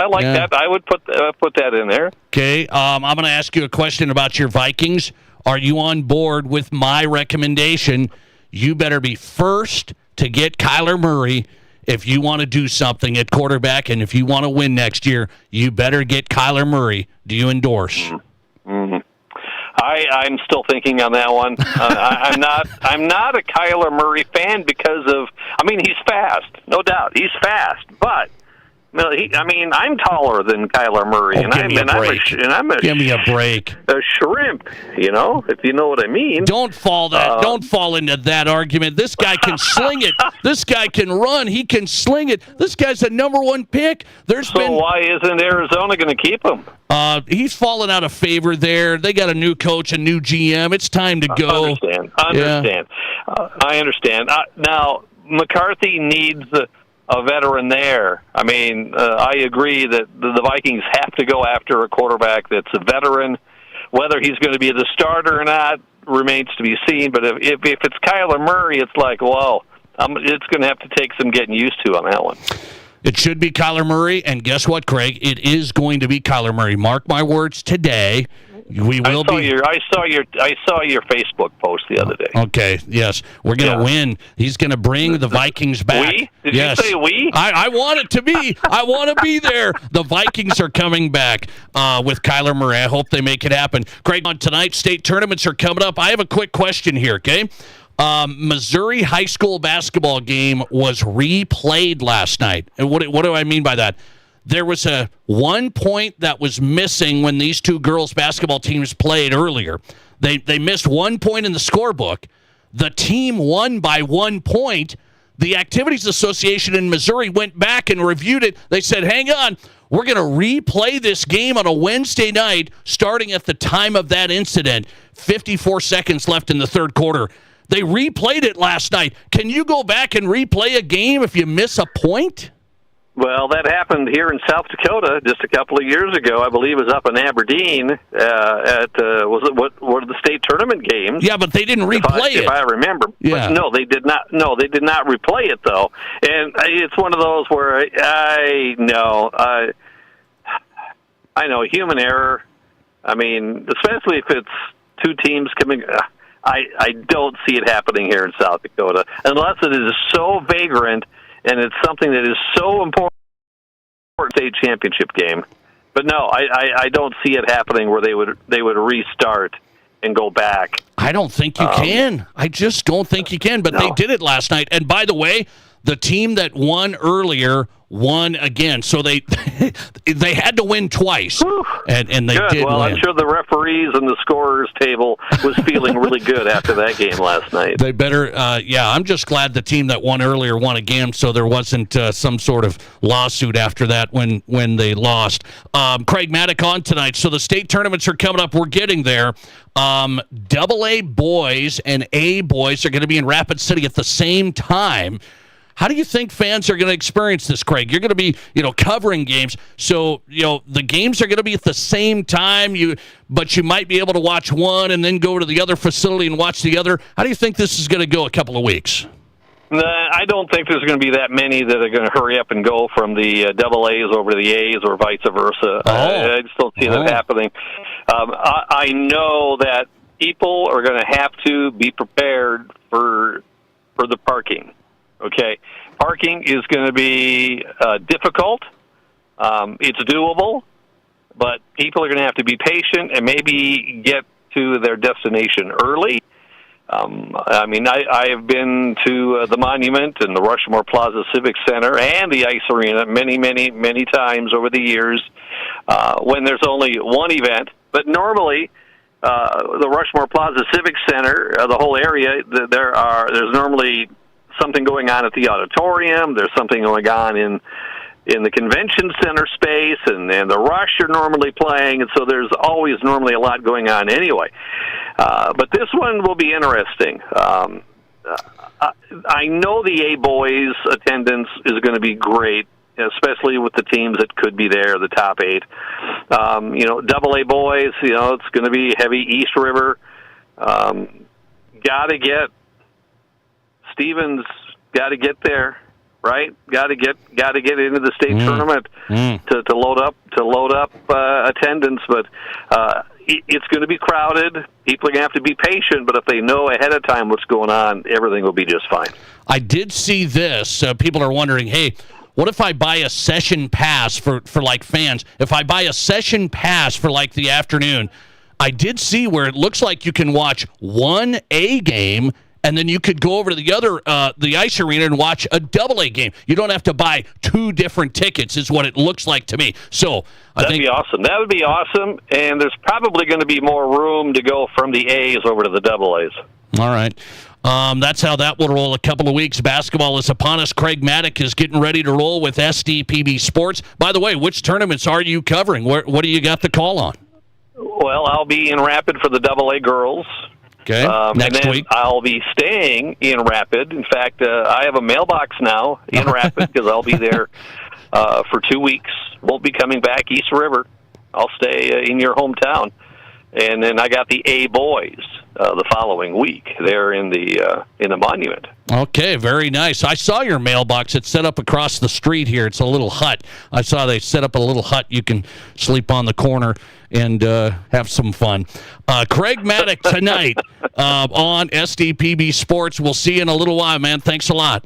I would put that in there. Okay. I'm going to ask you a question about your Vikings. Are you on board with my recommendation? You better be first to get Kyler Murray if you want to do something at quarterback, and if you want to win next year, you better get Kyler Murray. Do you endorse? Mm-hmm. I'm still thinking on that one. I'm not a Kyler Murray fan because of. I mean, he's fast, no doubt. He's fast, but I'm taller than Kyler Murray, give me a break. A shrimp, if you know what I mean. Don't fall into that argument. This guy can sling it. This guy can run. He can sling it. This guy's a number one pick. Why isn't Arizona going to keep him? He's fallen out of favor there. They got a new coach, a new GM. It's time to go. Understand. Yeah. I understand. Now, McCarthy needs a veteran there. I mean, I agree that the Vikings have to go after a quarterback that's a veteran. Whether he's going to be the starter or not remains to be seen. But if it's Kyler Murray, it's like, well, it's going to have to take some getting used to on that one. It should be Kyler Murray, and guess what, Craig? It is going to be Kyler Murray. Mark my words today. I saw your Facebook post the other day. Okay, yes. We're going to win. He's going to bring the Vikings back. We? Did you say we? I want it to be. I want to be there. The Vikings are coming back with Kyler Murray. I hope they make it happen. Craig, on tonight's state tournaments are coming up. I have a quick question here, okay? Missouri high school basketball game was replayed last night. And what do I mean by that? There was a 1 point that was missing when these two girls' basketball teams played earlier. They missed 1 point in the scorebook. The team won by 1 point. The Activities Association in Missouri went back and reviewed it. They said, hang on, we're going to replay this game on a Wednesday night starting at the time of that incident. 54 seconds left in the third quarter. They replayed it last night. Can you go back and replay a game if you miss a point? Well, that happened here in South Dakota just a couple of years ago. I believe it was up in Aberdeen at what were the state tournament games? Yeah, but they didn't replay it. If I remember. Yeah. But no, they did not. No, they did not replay it though. And it's one of those where I know human error. I mean, especially if it's two teams coming. I don't see it happening here in South Dakota unless it is so vagrant. And it's something that is so important state championship game. But no, I don't see it happening where they would restart and go back. I don't think you can. I just don't think you can. But they did it last night. And by the way, the team that won earlier won again. So they had to win twice. And they did well, win. I'm sure the referees and the scorers table was feeling really good after that game last night. They better, I'm just glad the team that won earlier won again, so there wasn't some sort of lawsuit after that when they lost. Craig Maddock on tonight. So the state tournaments are coming up. We're getting there. AA boys and A boys are going to be in Rapid City at the same time. How do you think fans are going to experience this, Craig? You're going to be, covering games. So, the games are going to be at the same time, but you might be able to watch one and then go to the other facility and watch the other. How do you think this is going to go a couple of weeks? I don't think there's going to be that many that are going to hurry up and go from the AAs over to the A's or vice versa. I just don't see that happening. I know that people are going to have to be prepared for the parking. Okay, parking is going to be difficult. It's doable, but people are going to have to be patient and maybe get to their destination early. I have been to the Monument and the Rushmore Plaza Civic Center and the Ice Arena many, many, many times over the years when there's only one event. But normally, the Rushmore Plaza Civic Center, the whole area, there's normally something going on at the auditorium. There's something going on in the convention center space, and the Rush are normally playing, and so there's always normally a lot going on anyway. But this one will be interesting. I know the A boys attendance is going to be great, especially with the teams that could be there, the top 8. AA boys, it's going to be heavy East River. Stevens got to get there, right? Got to get into the state tournament to load up attendance. But it's going to be crowded. People are going to have to be patient. But if they know ahead of time what's going on, everything will be just fine. I did see this. People are wondering, hey, what if I buy a session pass for like fans? If I buy a session pass for like the afternoon, I did see where it looks like you can watch one A game. And then you could go over to the other, the Ice Arena, and watch a AA game. You don't have to buy 2 different tickets, is what it looks like to me. So that'd be awesome. That would be awesome. And there's probably going to be more room to go from the A's over to the AAs. All right. That's how that will roll. A couple of weeks. Basketball is upon us. Craig Maddock is getting ready to roll with SDPB Sports. By the way, which tournaments are you covering? What do you got the call on? Well, I'll be in Rapid for the AA girls. Okay, and next then week. I'll be staying in Rapid. In fact, I have a mailbox now in Rapid because I'll be there for 2 weeks. Won't be coming back East River. I'll stay in your hometown. And then I got the A boys the following week there in the monument. Okay, very nice. I saw your mailbox. It's set up across the street here. It's a little hut. I saw they set up a little hut. You can sleep on the corner and have some fun. Craig Maddock tonight on SDPB Sports. We'll see you in a little while, man. Thanks a lot.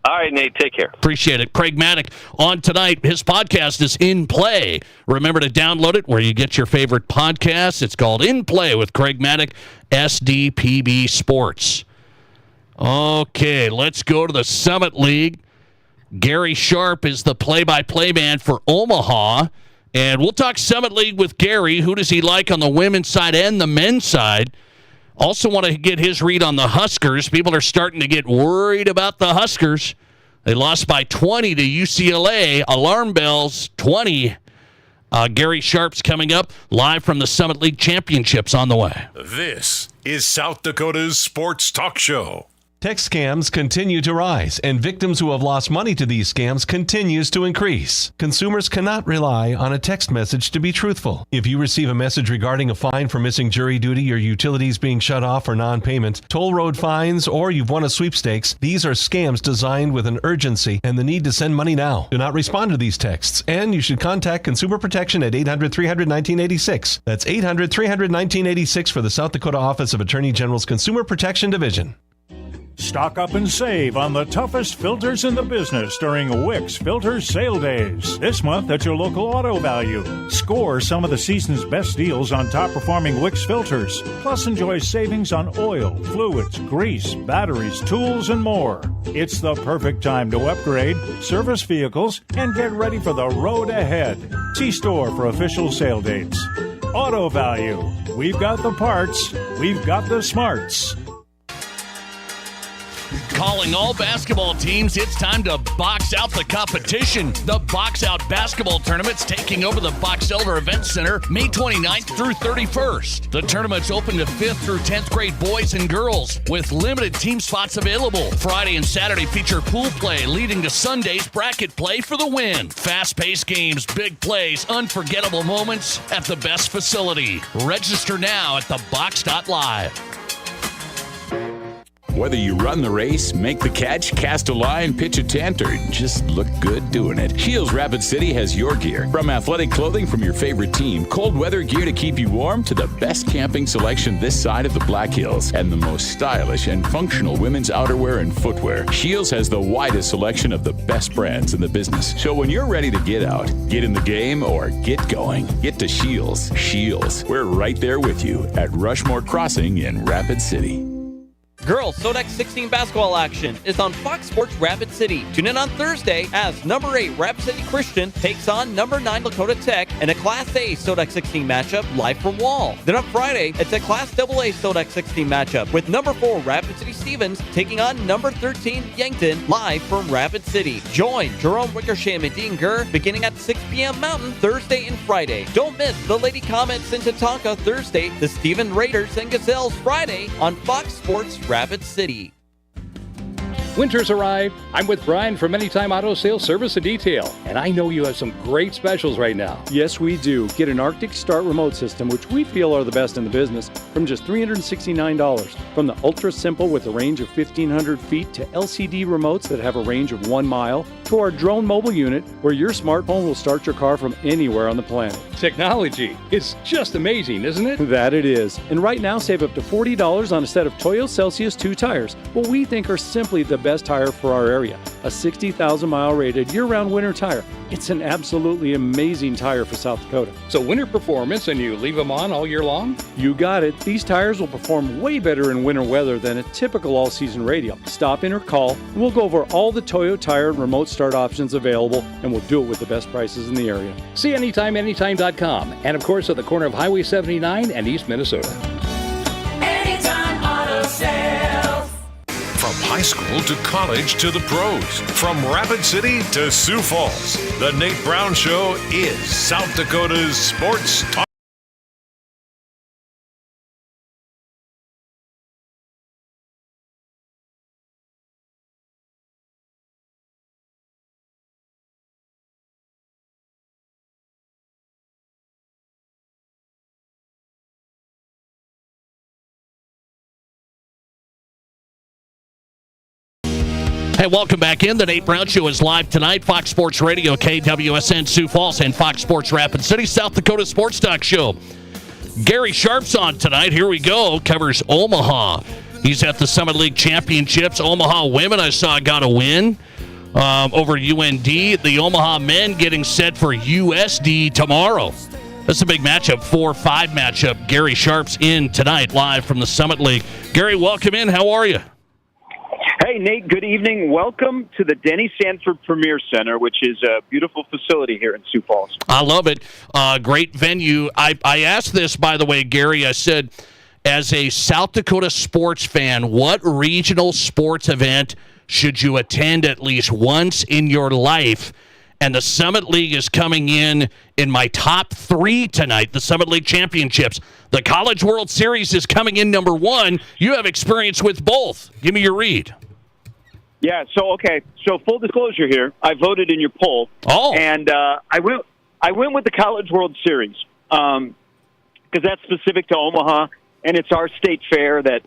All right, Nate, take care. Appreciate it. Craig Maddock on tonight. His podcast is In Play. Remember to download it where you get your favorite podcasts. It's called In Play with Craig Maddock, SDPB Sports. Okay, let's go to the Summit League. Gary Sharp is the play-by-play man for Omaha. And we'll talk Summit League with Gary. Who does he like on the women's side and the men's side? Also want to get his read on the Huskers. People are starting to get worried about the Huskers. They lost by 20 to UCLA. Alarm bells, 20. Gary Sharp's coming up live from the Summit League Championships on the way. This is South Dakota's Sports Talk Show. Text scams continue to rise, and victims who have lost money to these scams continues to increase. Consumers cannot rely on a text message to be truthful. If you receive a message regarding a fine for missing jury duty, your utilities being shut off for non-payment, toll road fines, or you've won a sweepstakes, these are scams designed with an urgency and the need to send money now. Do not respond to these texts, and you should contact Consumer Protection at 800-300-1986. That's 800-300-1986 for the South Dakota Office of Attorney General's Consumer Protection Division. Stock up and save on the toughest filters in the business during Wix Filter Sale Days. This month at your local Auto Value. Score some of the season's best deals on top-performing Wix filters. Plus enjoy savings on oil, fluids, grease, batteries, tools, and more. It's the perfect time to upgrade, service vehicles, and get ready for the road ahead. See store for official sale dates. Auto Value. We've got the parts. We've got the smarts. Calling all basketball teams, it's time to box out the competition. The Box Out Basketball Tournament's taking over the Box Elder Event Center May 29th through 31st. The tournament's open to 5th through 10th grade boys and girls with limited team spots available. Friday and Saturday feature pool play, leading to Sunday's bracket play for the win. Fast-paced games, big plays, unforgettable moments at the best facility. Register now at thebox.live. Whether you run the race, make the catch, cast a line, pitch a tent, or just look good doing it, Shields Rapid City has your gear. From athletic clothing from your favorite team, cold weather gear to keep you warm, to the best camping selection this side of the Black Hills, and the most stylish and functional women's outerwear and footwear, Shields has the widest selection of the best brands in the business. So when you're ready to get out, get in the game, or get going, get to Shields. Shields, we're right there with you at Rushmore Crossing in Rapid City. Girls Sodex 16 basketball action is on Fox Sports Rapid City. Tune in on Thursday as number 8 Rapid City Christian takes on number 9 Lakota Tech in a Class A Sodex 16 matchup live from Wall. Then on Friday, it's a Class AA Sodex 16 matchup with number 4 Rapid City Stevens taking on number 13 Yankton live from Rapid City. Join Jerome Wickersham and Dean Gurr beginning at 6 p.m. Mountain Thursday and Friday. Don't miss the Lady Comets in Tatanka Thursday, the Stephen Raiders and Gazelles Friday on Fox Sports Rapid City. Winter's arrived. I'm with Brian from Anytime Auto Sales Service and Detail, and I know you have some great specials right now. Yes, we do. Get an Arctic Start remote system, which we feel are the best in the business, from just $369. From the Ultra Simple with a range of 1,500 feet to LCD remotes that have a range of 1 mile, to our drone mobile unit where your smartphone will start your car from anywhere on the planet. Technology. It's just amazing, isn't it? That it is. And right now, save up to $40 on a set of Toyo Celsius 2 tires, what we think are simply the best tire for our area. A 60,000 mile rated year-round winter tire. It's an absolutely amazing tire for South Dakota. So winter performance, and you leave them on all year long? You got it. These tires will perform way better in winter weather than a typical all-season radial. Stop in or call, and we'll go over all the Toyo tire and remote start options available, and we'll do it with the best prices in the area. See anytime.com, and of course at the corner of Highway 79 and East Minnesota. Anytime Auto Sales. From high school to college to the pros, from Rapid City to Sioux Falls, the Nate Brown Show is South Dakota's Sports Talk. Hey, welcome back in. The Nate Brown Show is live tonight. Fox Sports Radio, KWSN Sioux Falls, and Fox Sports Rapid City, South Dakota Sports Talk Show. Gary Sharp's on tonight. Here we go. Covers Omaha. He's at the Summit League Championships. Omaha women, I saw, got a win over UND. The Omaha men getting set for USD tomorrow. That's a big matchup, 4-5 matchup. Gary Sharp's in tonight, live from the Summit League. Gary, welcome in. How are you? Hey, Nate, good evening. Welcome to the Denny Sanford Premier Center, which is a beautiful facility here in Sioux Falls. I love it. Great venue. I asked this, by the way, Gary. I said, as a South Dakota sports fan, what regional sports event should you attend at least once in your life? And the Summit League is coming in my top 3 tonight, the Summit League Championships. The College World Series is coming in number 1. You have experience with both. Give me your read. Yeah, so full disclosure here, I voted in your poll. Oh. And I went with the College World Series because that's specific to Omaha, and it's our state fair that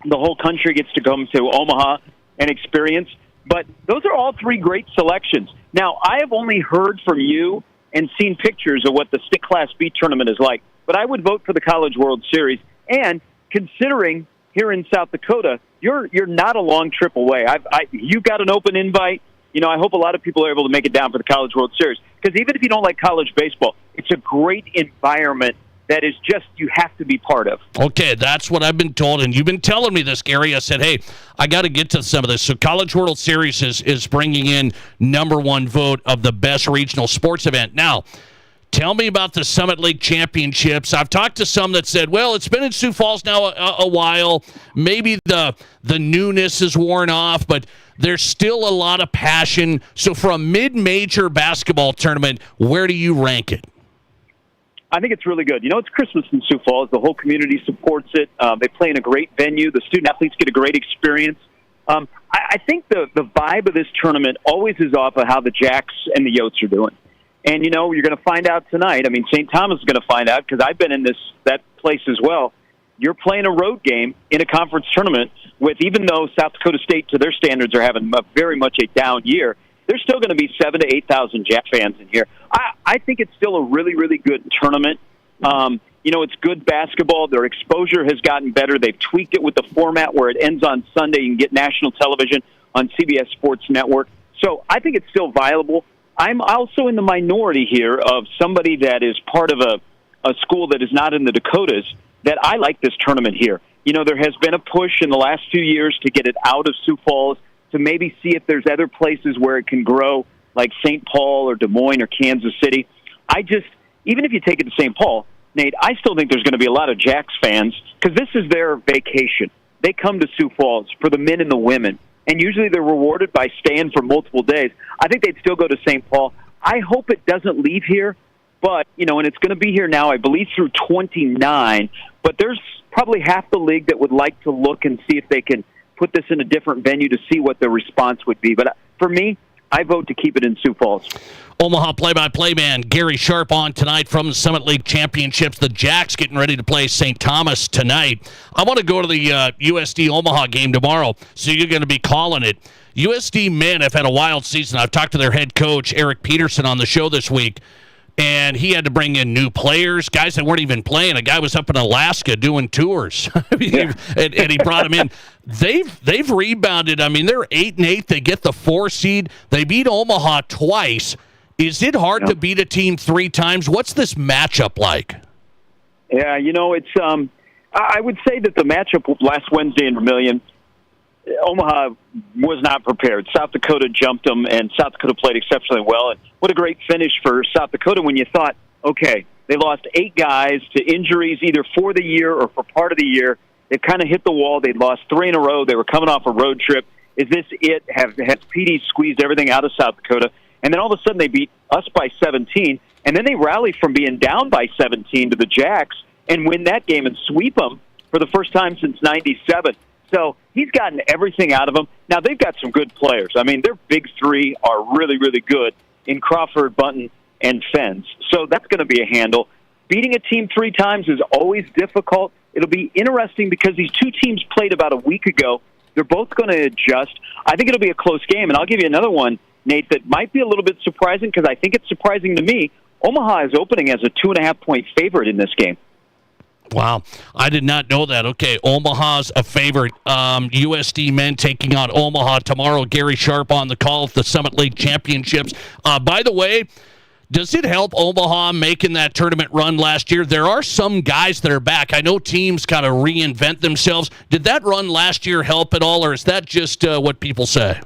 the whole country gets to come to Omaha and experience. But those are all 3 great selections. Now, I have only heard from you and seen pictures of what the Stick Class B tournament is like, but I would vote for the College World Series. And considering here in South Dakota, you're not a long trip away. You got an open invite. You know, I hope a lot of people are able to make it down for the College World Series, because even if you don't like college baseball, it's a great environment that is just, you have to be part of. Okay, that's what I've been told, and you've been telling me this, Gary. I said, hey, I got to get to some of this. So College World Series is bringing in number 1 vote of the best regional sports event. Now, tell me about the Summit League Championships. I've talked to some that said, well, it's been in Sioux Falls now a while. Maybe the newness is worn off, but there's still a lot of passion. So for a mid-major basketball tournament, where do you rank it? I think it's really good. You know, it's Christmas in Sioux Falls. The whole community supports it. They play in a great venue. The student-athletes get a great experience. I think the vibe of this tournament always is off of how the Jacks and the Yotes are doing. And, you know, you're going to find out tonight. I mean, St. Thomas is going to find out, because I've been in that place as well. You're playing a road game in a conference tournament with, even though South Dakota State, to their standards, are having very much a down year, there's still going to be 7,000 to 8,000 Jack fans in here. I think it's still a really, really good tournament. You know, it's good basketball. Their exposure has gotten better. They've tweaked it with the format where it ends on Sunday. You can get national television on CBS Sports Network. So I think it's still viable. I'm also in the minority here of somebody that is part of a school that is not in the Dakotas, that I like this tournament here. You know, there has been a push in the last few years to get it out of Sioux Falls, to maybe see if there's other places where it can grow, like St. Paul or Des Moines or Kansas City. Even if you take it to St. Paul, Nate, I still think there's going to be a lot of Jacks fans, because this is their vacation. They come to Sioux Falls for the men and the women, and usually they're rewarded by staying for multiple days. I think they'd still go to St. Paul. I hope it doesn't leave here, but, you know, and it's going to be here now, I believe, through 29, but there's probably half the league that would like to look and see if they can put this in a different venue to see what the response would be. But for me, I vote to keep it in Sioux Falls. Omaha play-by-play man Gary Sharp on tonight from the Summit League Championships. The Jacks getting ready to play St. Thomas tonight. I want to go to the USD Omaha game tomorrow, so you're going to be calling it. USD men have had a wild season. I've talked to their head coach, Eric Peterson, on the show this week, and he had to bring in new players, guys that weren't even playing. A guy was up in Alaska doing tours, and he brought him in. They've rebounded. I mean, they're 8-8. They get the 4 seed. They beat Omaha twice. Is it hard to beat a team 3 times? What's this matchup like? Yeah, you know, it's. I would say that the matchup last Wednesday in Vermillion, Omaha was not prepared. South Dakota jumped them, and South Dakota played exceptionally well. And what a great finish for South Dakota when you thought, okay, they lost 8 guys to injuries either for the year or for part of the year. They've kind of hit the wall. They'd lost 3 in a row. They were coming off a road trip. Is this it? Has PD squeezed everything out of South Dakota? And then all of a sudden they beat us by 17, and then they rally from being down by 17 to the Jacks and win that game and sweep them for the first time since 97. So he's gotten everything out of them. Now, they've got some good players. I mean, their big 3 are really, really good in Crawford, Bunton, and Fens. So that's going to be a handle. Beating a team 3 times is always difficult. It'll be interesting because these 2 teams played about a week ago They're both going to adjust. I think it'll be a close game, and I'll give you another one, Nate, that might be a little bit surprising because I think it's surprising to me. Omaha is opening as a 2.5-point favorite in this game. Wow, I did not know that. Okay, Omaha's a favorite. USD men taking on Omaha tomorrow. Gary Sharp on the call at the Summit League Championships. By the way, does it help Omaha making that tournament run last year? There are some guys that are back. I know teams kind of reinvent themselves. Did that run last year help at all, or is that just what people say?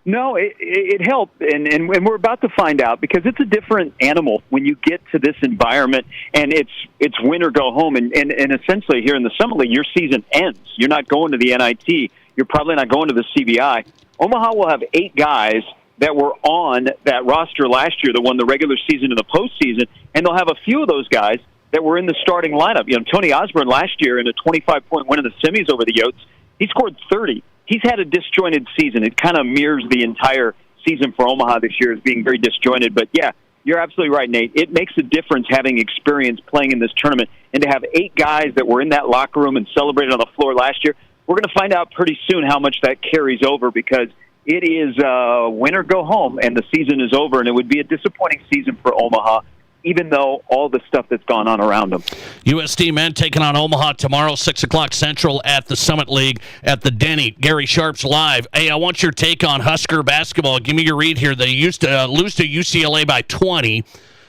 No, it helped, and we're about to find out because it's a different animal when you get to this environment, and it's win or go home, and essentially here in the Summit League, your season ends. You're not going to the NIT. You're probably not going to the CBI. Omaha will have 8 guys that were on that roster last year that won the regular season and the postseason, and they'll have a few of those guys that were in the starting lineup. You know, Tony Osborne last year in a 25-point win in the semis over the Yotes, he scored 30. He's had a disjointed season. It kind of mirrors the entire season for Omaha this year as being very disjointed. But, yeah, you're absolutely right, Nate. It makes a difference having experience playing in this tournament. And to have 8 guys that were in that locker room and celebrated on the floor last year, we're going to find out pretty soon how much that carries over because it is win or go home, and the season is over. And it would be a disappointing season for Omaha, even though all the stuff that's gone on around them. USD men taking on Omaha tomorrow, 6 o'clock Central at the Summit League at the Denny. Gary Sharp's live. Hey, I want your take on Husker basketball. Give me your read here. They used to lose to UCLA by 20.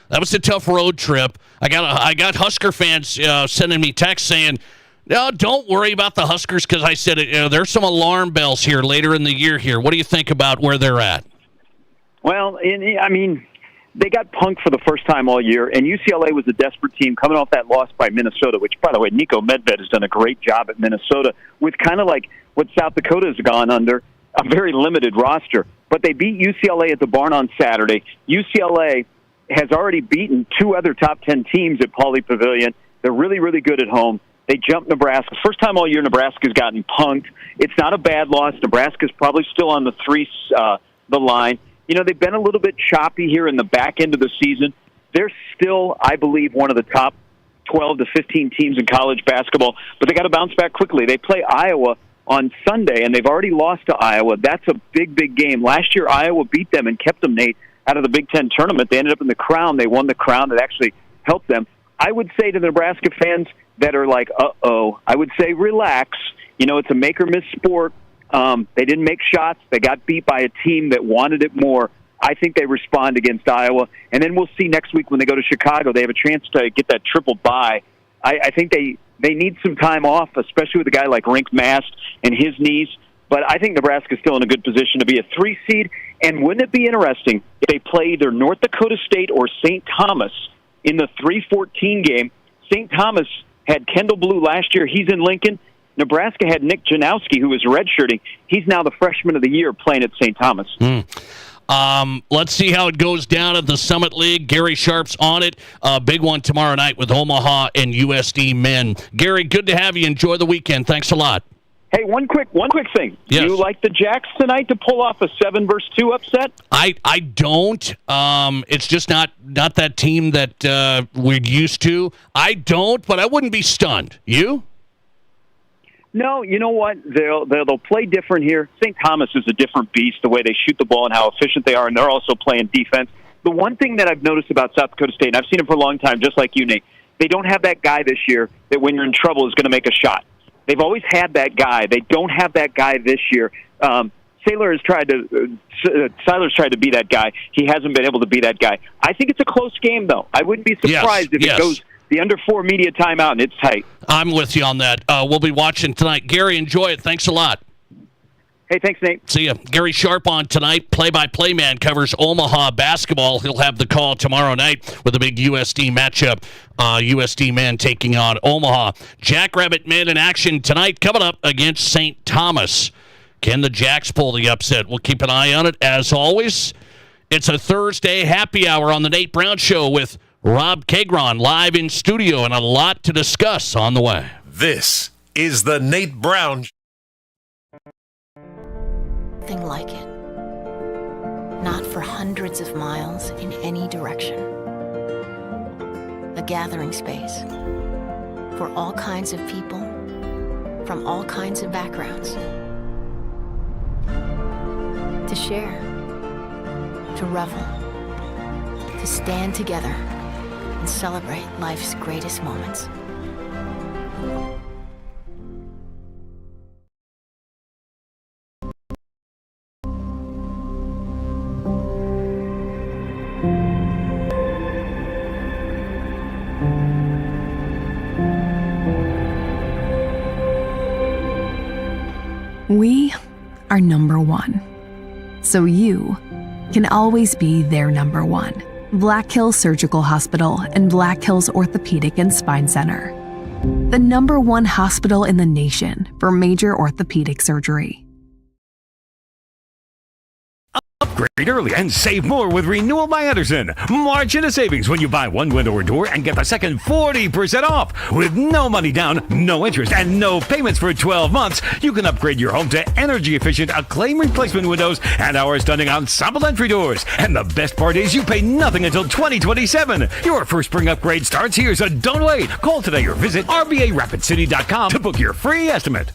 That was a tough road trip. I got Husker fans sending me texts saying, no, don't worry about the Huskers because I said there's some alarm bells here later in the year here. What do you think about where they're at? Well, they got punked for the first time all year, and UCLA was a desperate team coming off that loss by Minnesota, which, by the way, Nico Medved has done a great job at Minnesota with kind of like what South Dakota has gone under, a very limited roster. But they beat UCLA at the Barn on Saturday. UCLA has already beaten 2 other top 10 teams at Pauley Pavilion. They're really, really good at home. They jumped Nebraska. First time all year Nebraska's gotten punked. It's not a bad loss. Nebraska's probably still on the line. You know, they've been a little bit choppy here in the back end of the season. They're still, I believe, one of the top 12 to 15 teams in college basketball, but they got to bounce back quickly. They play Iowa on Sunday, and they've already lost to Iowa. That's a big, big game. Last year, Iowa beat them and kept them, Nate, out of the Big Ten tournament. They ended up in the Crown. They won the Crown. That actually helped them. I would say to the Nebraska fans that are like, uh-oh, I would say relax. You know, it's a make-or-miss sport. They didn't make shots. They got beat by a team that wanted it more. I think they respond against Iowa. And then we'll see next week when they go to Chicago. They have a chance to get that triple bye. I think they need some time off, especially with a guy like Rink Mast and his knees. But I think Nebraska's still in a good position to be a 3 seed. And wouldn't it be interesting if they play either North Dakota State or St. Thomas in the 3-14 game? St. Thomas had Kendall Blue last year. He's in Lincoln. Nebraska had Nick Janowski, who was redshirting. He's now the freshman of the year playing at St. Thomas. Let's see how it goes down at the Summit League. Gary Sharp's on it. Big one tomorrow night with Omaha and USD men. Gary, good to have you. Enjoy the weekend. Thanks a lot. Hey, one quick thing. Yes. Do you like the Jacks tonight to pull off a 7-2 upset? I don't. It's just not that team that we're used to. I don't, but I wouldn't be stunned. You? No, you know what? They'll play different here. St. Thomas is a different beast, the way they shoot the ball and how efficient they are, and they're also playing defense. The one thing that I've noticed about South Dakota State, and I've seen it for a long time, just like you, Nate, they don't have that guy this year that when you're in trouble is going to make a shot. They've always had that guy. They don't have that guy this year. Seiler's tried to be that guy. He hasn't been able to be that guy. I think it's a close game, though. I wouldn't be surprised if it goes the under 4 media timeout and it's tight. I'm with you on that. We'll be watching tonight. Gary, enjoy it. Thanks a lot. Hey, thanks, Nate. See ya. Gary Sharp on tonight. Play-by-play man covers Omaha basketball. He'll have the call tomorrow night with a big USD matchup. USD men taking on Omaha. Jackrabbit men in action tonight coming up against St. Thomas. Can the Jacks pull the upset? We'll keep an eye on it. As always, it's a Thursday happy hour on the Nate Brown Show with Rob Kagron live in studio and a lot to discuss on the way. This is the Nate Brown Nothing like it. Not for hundreds of miles in any direction. A gathering space for all kinds of people from all kinds of backgrounds. to share, to revel, to stand together and celebrate life's greatest moments. We are number one, so you can always be their number one. Black Hills Surgical Hospital and Black Hills Orthopedic and Spine Center. The number one hospital in the nation for major orthopedic surgery. Upgrade early and save more with Renewal by Andersen. March into savings when you buy one window or door and get the second 40% off. With no money down, no interest, and no payments for 12 months, you can upgrade your home to energy-efficient Acclaim replacement windows and our stunning ensemble entry doors. And the best part is you pay nothing until 2027. Your first spring upgrade starts here, so don't wait. Call today or visit RBARapidCity.com to book your free estimate.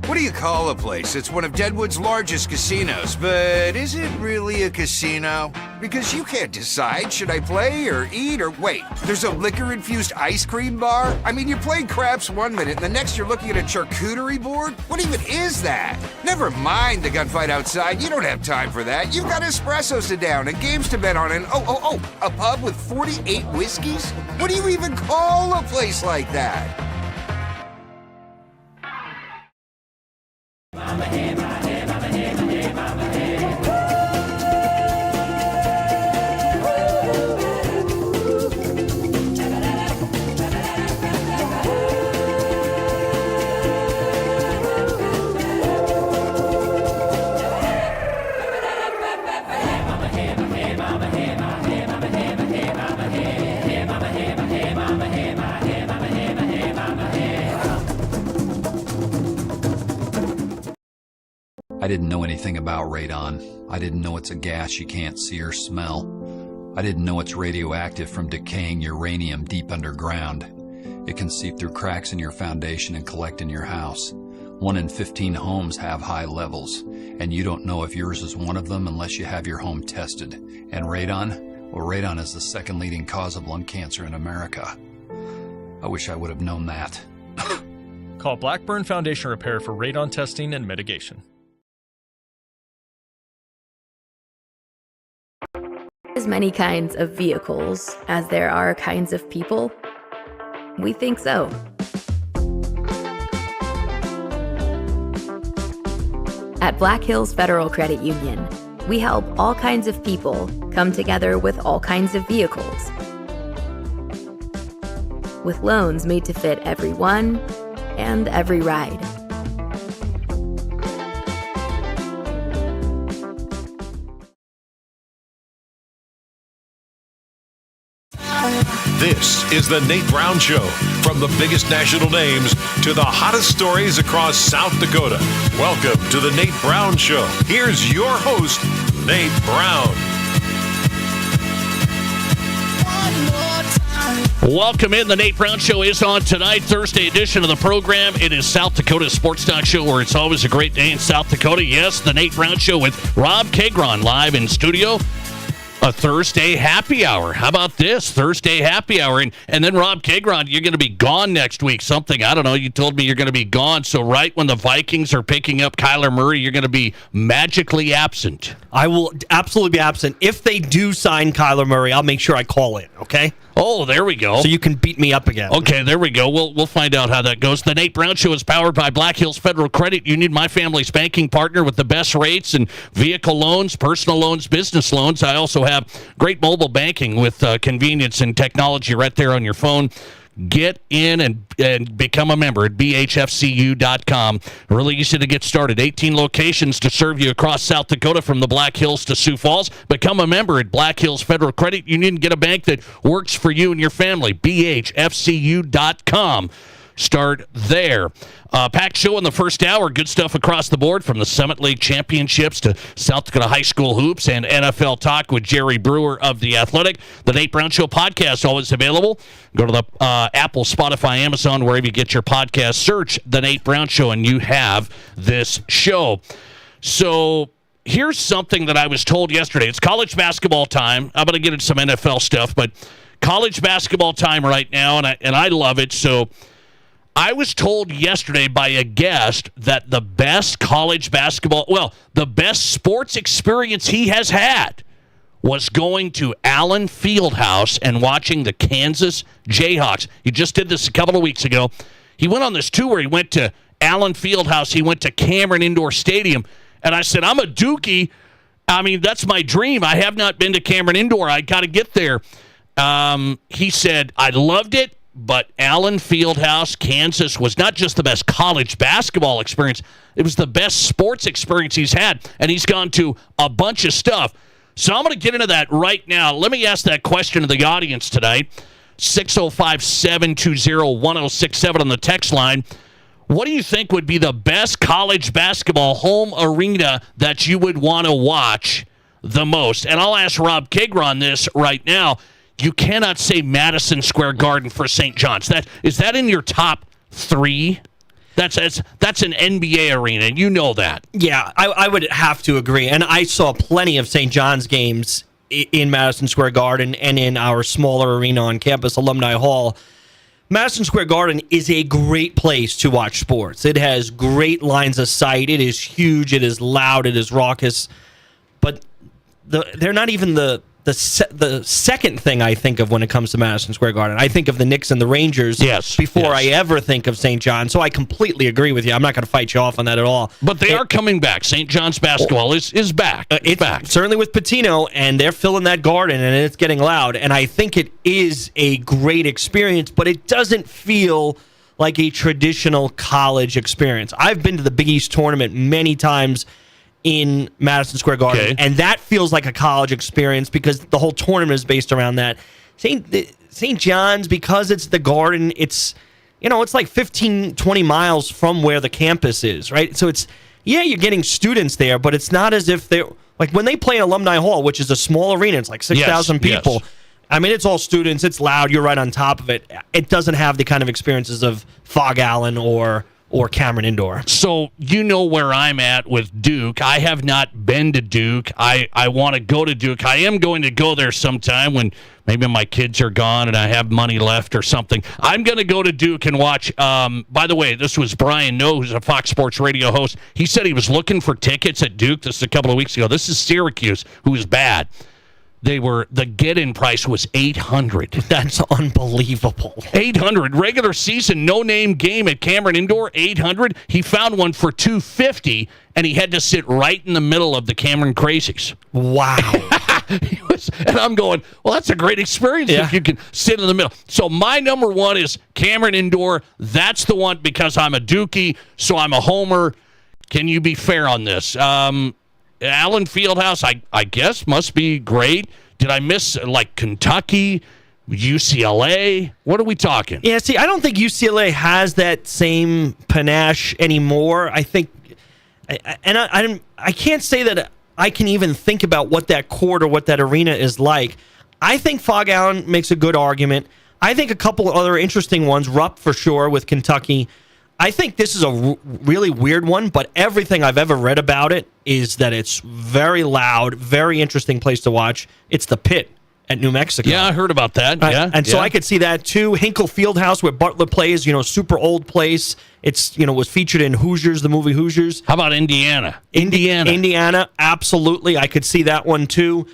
What do you call a place that's one of Deadwood's largest casinos, but is it really a casino? Because you can't decide, should I play or eat or wait, there's a liquor-infused ice cream bar? I mean, you're playing craps one minute and the next you're looking at a charcuterie board? What even is that? Never mind the gunfight outside, you don't have time for that. You've got espressos to down and games to bet on and a pub with 48 whiskeys? What do you even call a place like that? I didn't know anything about radon. I didn't know it's a gas you can't see or smell. I didn't know it's radioactive from decaying uranium deep underground. It can seep through cracks in your foundation and collect in your house. 1 in 15 homes have high levels, and you don't know if yours is one of them unless you have your home tested. And radon? Well, radon is the second leading cause of lung cancer in America. I wish I would have known that. Call Blackburn Foundation Repair for radon testing and mitigation. As many kinds of vehicles as there are kinds of people? We think so. At Black Hills Federal Credit Union, we help all kinds of people come together with all kinds of vehicles. With loans made to fit everyone and every ride. This is the Nate Brown Show. From the biggest national names to the hottest stories across South Dakota. Welcome to the Nate Brown Show. Here's your host, Nate Brown. Welcome in. The Nate Brown Show is on tonight, Thursday edition of the program. It is South Dakota Sports Talk Show, where it's always a great day in South Dakota. Yes, the Nate Brown Show with Rob Kagron live in studio. A Thursday happy hour. How about this? Thursday happy hour. And then, Rob Kagron, you're going to be gone next week. Something, I don't know, you told me you're going to be gone. So right when the Vikings are picking up Kyler Murray, you're going to be magically absent. I will absolutely be absent. If they do sign Kyler Murray, I'll make sure I call in, okay? Oh, there we go. So you can beat me up again. Okay, there we go. We'll find out how that goes. The Nate Brown Show is powered by Black Hills Federal Credit Union, my family's banking partner with the best rates and vehicle loans, personal loans, business loans. I also have great mobile banking with convenience and technology right there on your phone. Get in and become a member at bhfcu.com. Really easy to get started. 18 locations to serve you across South Dakota from the Black Hills to Sioux Falls. Become a member at Black Hills Federal Credit Union. Get a bank that works for you and your family. bhfcu.com. start there. Packed show in the first hour. Good stuff across the board, from the Summit League Championships to South Dakota High School hoops and NFL talk with Jerry Brewer of The Athletic. The Nate Brown Show podcast always available. Go to the Apple, Spotify, Amazon, wherever you get your podcast. Search The Nate Brown Show, and you have this show. So here's something that I was told yesterday. It's college basketball time. I'm going to get into some NFL stuff, but college basketball time right now, and I love it. So I was told yesterday by a guest that the best college basketball, the best sports experience he has had was going to Allen Fieldhouse and watching the Kansas Jayhawks. He just did this a couple of weeks ago. He went on this tour where he went to Allen Fieldhouse. He went to Cameron Indoor Stadium. And I said, I'm a Dookie. I mean, that's my dream. I have not been to Cameron Indoor. I got to get there. He said, I loved it. But Allen Fieldhouse, Kansas, was not just the best college basketball experience. It was the best sports experience he's had. And he's gone to a bunch of stuff. So I'm going to get into that right now. Let me ask that question to the audience tonight. 605-720-1067 on the text line. What do you think would be the best college basketball home arena that you would want to watch the most? And I'll ask Rob Kegron this right now. You cannot say Madison Square Garden for St. John's. Is that in your top three? That's an NBA arena, and you know that. Yeah, I would have to agree. And I saw plenty of St. John's games in Madison Square Garden and in our smaller arena on campus, Alumni Hall. Madison Square Garden is a great place to watch sports. It has great lines of sight. It is huge. It is loud. It is raucous. But they're not even the second thing I think of when it comes to Madison Square Garden. I think of the Knicks and the Rangers before I ever think of St. John. So I completely agree with you. I'm not going to fight you off on that at all. But they are coming back. St. John's basketball is back. It's back. Certainly with Patino, and they're filling that garden, and it's getting loud. And I think it is a great experience, but it doesn't feel like a traditional college experience. I've been to the Big East tournament many times in Madison Square Garden, and that feels like a college experience because the whole tournament is based around that. St. John's, because it's the Garden, it's like 15, 20 miles from where the campus is, right? So you're getting students there, but it's not as if they're, like when they play in Alumni Hall, which is a small arena, it's like 6,000 people. Yes. I mean, it's all students, it's loud, you're right on top of it. It doesn't have the kind of experiences of Fog Allen or Cameron Indoor. So you know where I'm at with Duke. I have not been to Duke. I want to go to Duke. I am going to go there sometime when maybe my kids are gone and I have money left or something. I'm going to go to Duke and watch. By the way, this was Brian Noe, who's a Fox Sports Radio host. He said he was looking for tickets at Duke. This is a couple of weeks ago. This is Syracuse, who is bad. The get-in price was $800. That's unbelievable. $800. Regular season, no-name game at Cameron Indoor, $800. He found one for $250, and he had to sit right in the middle of the Cameron Crazies. Wow. And I'm going, well, that's a great experience if you can sit in the middle. So my number one is Cameron Indoor. That's the one because I'm a Dookie, so I'm a homer. Can you be fair on this? Allen Fieldhouse, I guess, must be great. Did I miss, like, Kentucky, UCLA? What are we talking? Yeah, see, I don't think UCLA has that same panache anymore. I think, and I can't say that I can even think about what that court or what that arena is like. I think Fog Allen makes a good argument. I think a couple other interesting ones, Rupp for sure with Kentucky. I think this is a really weird one, but everything I've ever read about it is that it's very loud, very interesting place to watch. It's the Pit at New Mexico. Yeah, I heard about that. So I could see that too. Hinkle Fieldhouse, where Butler plays, super old place. It's, was featured in Hoosiers, the movie Hoosiers. How about Indiana? Indiana, absolutely. I could see that one too.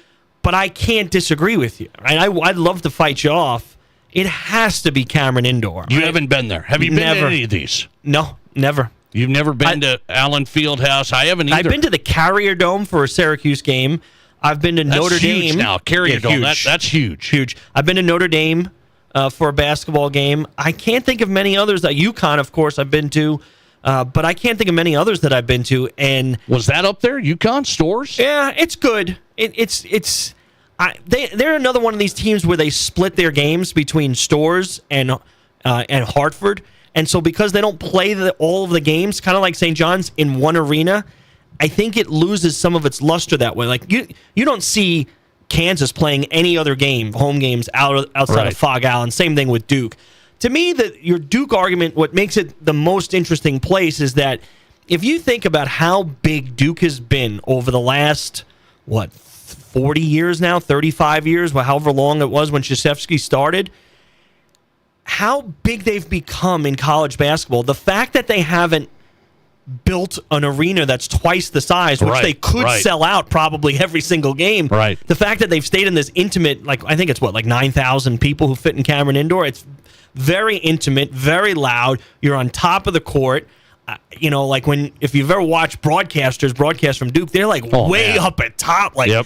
But I can't disagree with you. Right? I'd love to fight you off. It has to be Cameron Indoor. You haven't been there. Have you been to any of these? No, never. You've never been to Allen Fieldhouse? I haven't either. I've been to the Carrier Dome for a Syracuse game. I've been to Notre Dame. Now, Carrier Dome, that's huge. Huge. I've been to Notre Dame for a basketball game. I can't think of many others. UConn, of course, I've been to. But I can't think of many others that I've been to. And was that up there, UConn Stores? Yeah, it's good. They're another one of these teams where they split their games between Stores and Hartford, And so because they don't play all of the games, kind of like St. John's, in one arena, I think it loses some of its luster that way. Like you don't see Kansas playing any other game, home games outside of Fog Allen. Same thing with Duke. To me, your Duke argument, what makes it the most interesting place is that if you think about how big Duke has been over the last, 40 years now, 35 years, however long it was when Krzyzewski started, how big they've become in college basketball. The fact that they haven't built an arena that's twice the size, which they could sell out probably every single game. Right. The fact that they've stayed in this intimate, I think it's 9,000 people who fit in Cameron Indoor. It's very intimate, very loud. You're on top of the court. If you've ever watched broadcast from Duke, they're way up at top. They're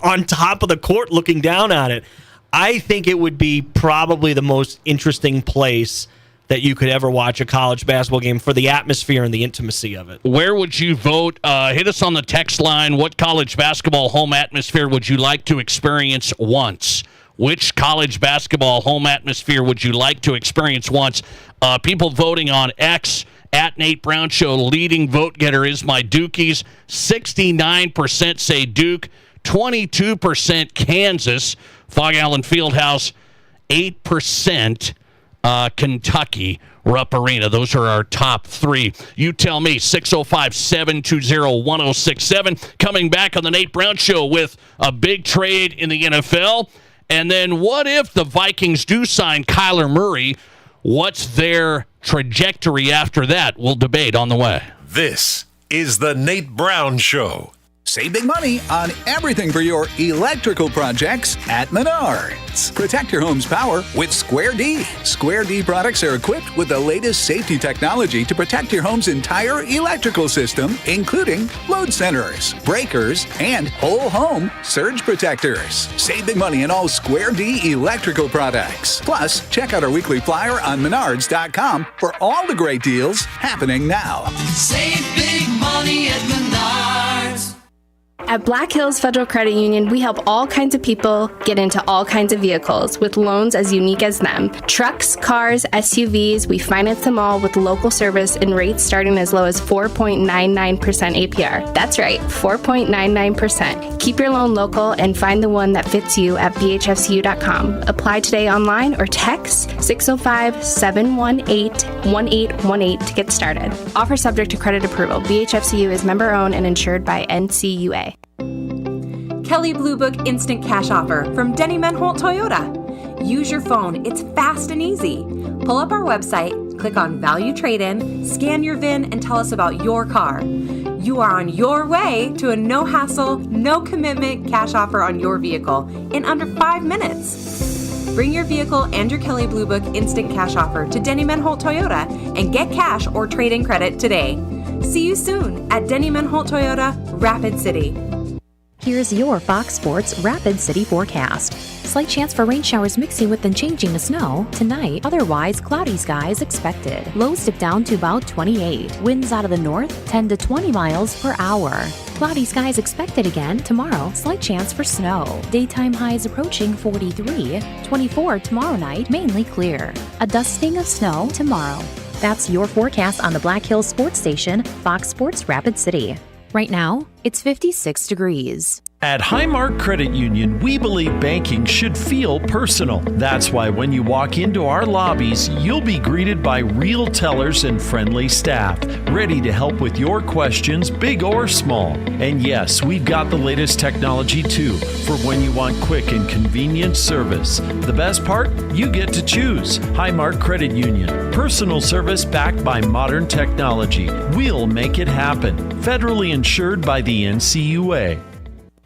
on top of the court looking down at it. I think it would be probably the most interesting place that you could ever watch a college basketball game for the atmosphere and the intimacy of it. Where would you vote? Hit us on the text line. What college basketball home atmosphere would you like to experience once? Which college basketball home atmosphere would you like to experience once? People voting on X, at Nate Brown Show, leading vote getter is my Dukies. 69% say Duke, 22% Kansas, Fog Allen Fieldhouse, 8% Kentucky, Rupp Arena. Those are our top three. You tell me. 605-720-1067. Coming back on the Nate Brown Show with a big trade in the NFL. And then what if the Vikings do sign Kyler Murray? What's their trajectory after that? We'll debate on the way. This is the Nate Brown Show. Save big money on everything for your electrical projects at Menards. Protect your home's power with Square D. Square D products are equipped with the latest safety technology to protect your home's entire electrical system, including load centers, breakers, and whole home surge protectors. Save big money on all Square D electrical products. Plus, check out our weekly flyer on Menards.com for all the great deals happening now. Save big money at Menards. At Black Hills Federal Credit Union, we help all kinds of people get into all kinds of vehicles with loans as unique as them. Trucks, cars, SUVs, we finance them all with local service and rates starting as low as 4.99% APR. That's right, 4.99%. Keep your loan local and find the one that fits you at bhfcu.com. Apply today online or text 605-718-1818 to get started. Offer subject to credit approval. BHFCU is member owned and insured by NCUA. Kelley Blue Book Instant Cash Offer from Denny Menholt Toyota. Use your phone. It's fast and easy. Pull up our website, click on Value Trade-In, scan your VIN, and tell us about your car. You are on your way to a no-hassle, no-commitment cash offer on your vehicle in under 5 minutes. Bring your vehicle and your Kelley Blue Book Instant Cash Offer to Denny Menholt Toyota and get cash or trade-in credit today. See you soon at Denny Menholt Toyota, Rapid City. Here's your Fox Sports Rapid City forecast. Slight chance for rain showers mixing with then changing to snow. Tonight, otherwise cloudy skies expected. Lows dip down to about 28. Winds out of the north, 10 to 20 miles per hour. Cloudy skies expected again tomorrow. Slight chance for snow. Daytime highs approaching 43. 24 tomorrow night, mainly clear. A dusting of snow tomorrow. That's your forecast on the Black Hills Sports Station, Fox Sports Rapid City. Right now, it's 56 degrees. At Highmark Credit Union, we believe banking should feel personal. That's why when you walk into our lobbies, you'll be greeted by real tellers and friendly staff, ready to help with your questions, big or small. And yes, we've got the latest technology too, for when you want quick and convenient service. The best part? You get to choose. Highmark Credit Union. Personal service backed by modern technology. We'll make it happen. Federally insured by the NCUA.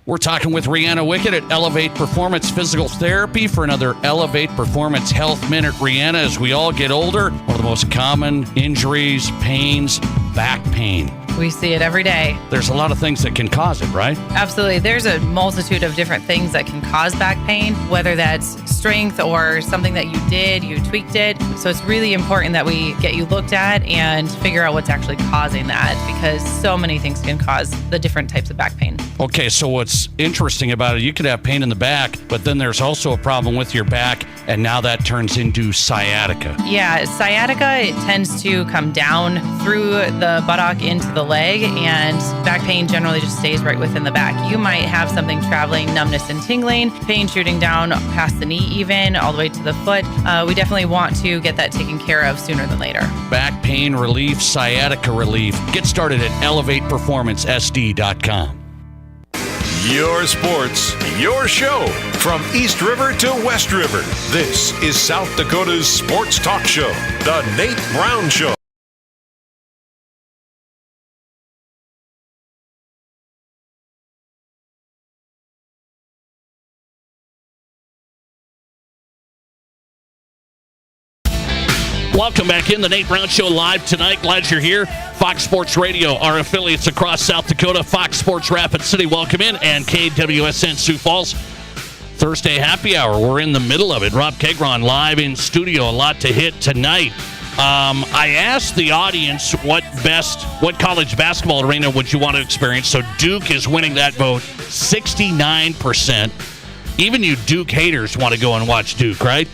We're talking with Rihanna Wickett at Elevate Performance Physical Therapy for another Elevate Performance Health Minute. Rihanna, as we all get older, one of the most common injuries, pains, back pain. We see it every day. There's a lot of things that can cause it, right? Absolutely. There's a multitude of different things that can cause back pain, whether that's strength or something that you did, you tweaked it. So it's really important that we get you looked at and figure out what's actually causing that, because so many things can cause the different types of back pain. Okay, so what's interesting about it, you could have pain in the back, but then there's also a problem with your back, and now that turns into sciatica. Yeah, sciatica, it tends to come down through the buttock into the leg, and back pain generally just stays right within the back. You might have something traveling, numbness and tingling, pain shooting down past the knee even, all the way to the foot. We definitely want to get that taken care of sooner than later. Back pain relief, sciatica relief. Get started at ElevatePerformanceSD.com. Your sports, your show. From East River to West River, this is South Dakota's sports talk show, The Nate Brown Show. Welcome back in the Nate Brown Show live tonight. Glad you're here. Fox Sports Radio, our affiliates across South Dakota, Fox Sports Rapid City, welcome in, and KWSN Sioux Falls. Thursday happy hour. We're in the middle of it. Rob Kegron live in studio. A lot to hit tonight. I asked the audience what college basketball arena would you want to experience. So Duke is winning that vote, 69%. Even you Duke haters want to go and watch Duke, right?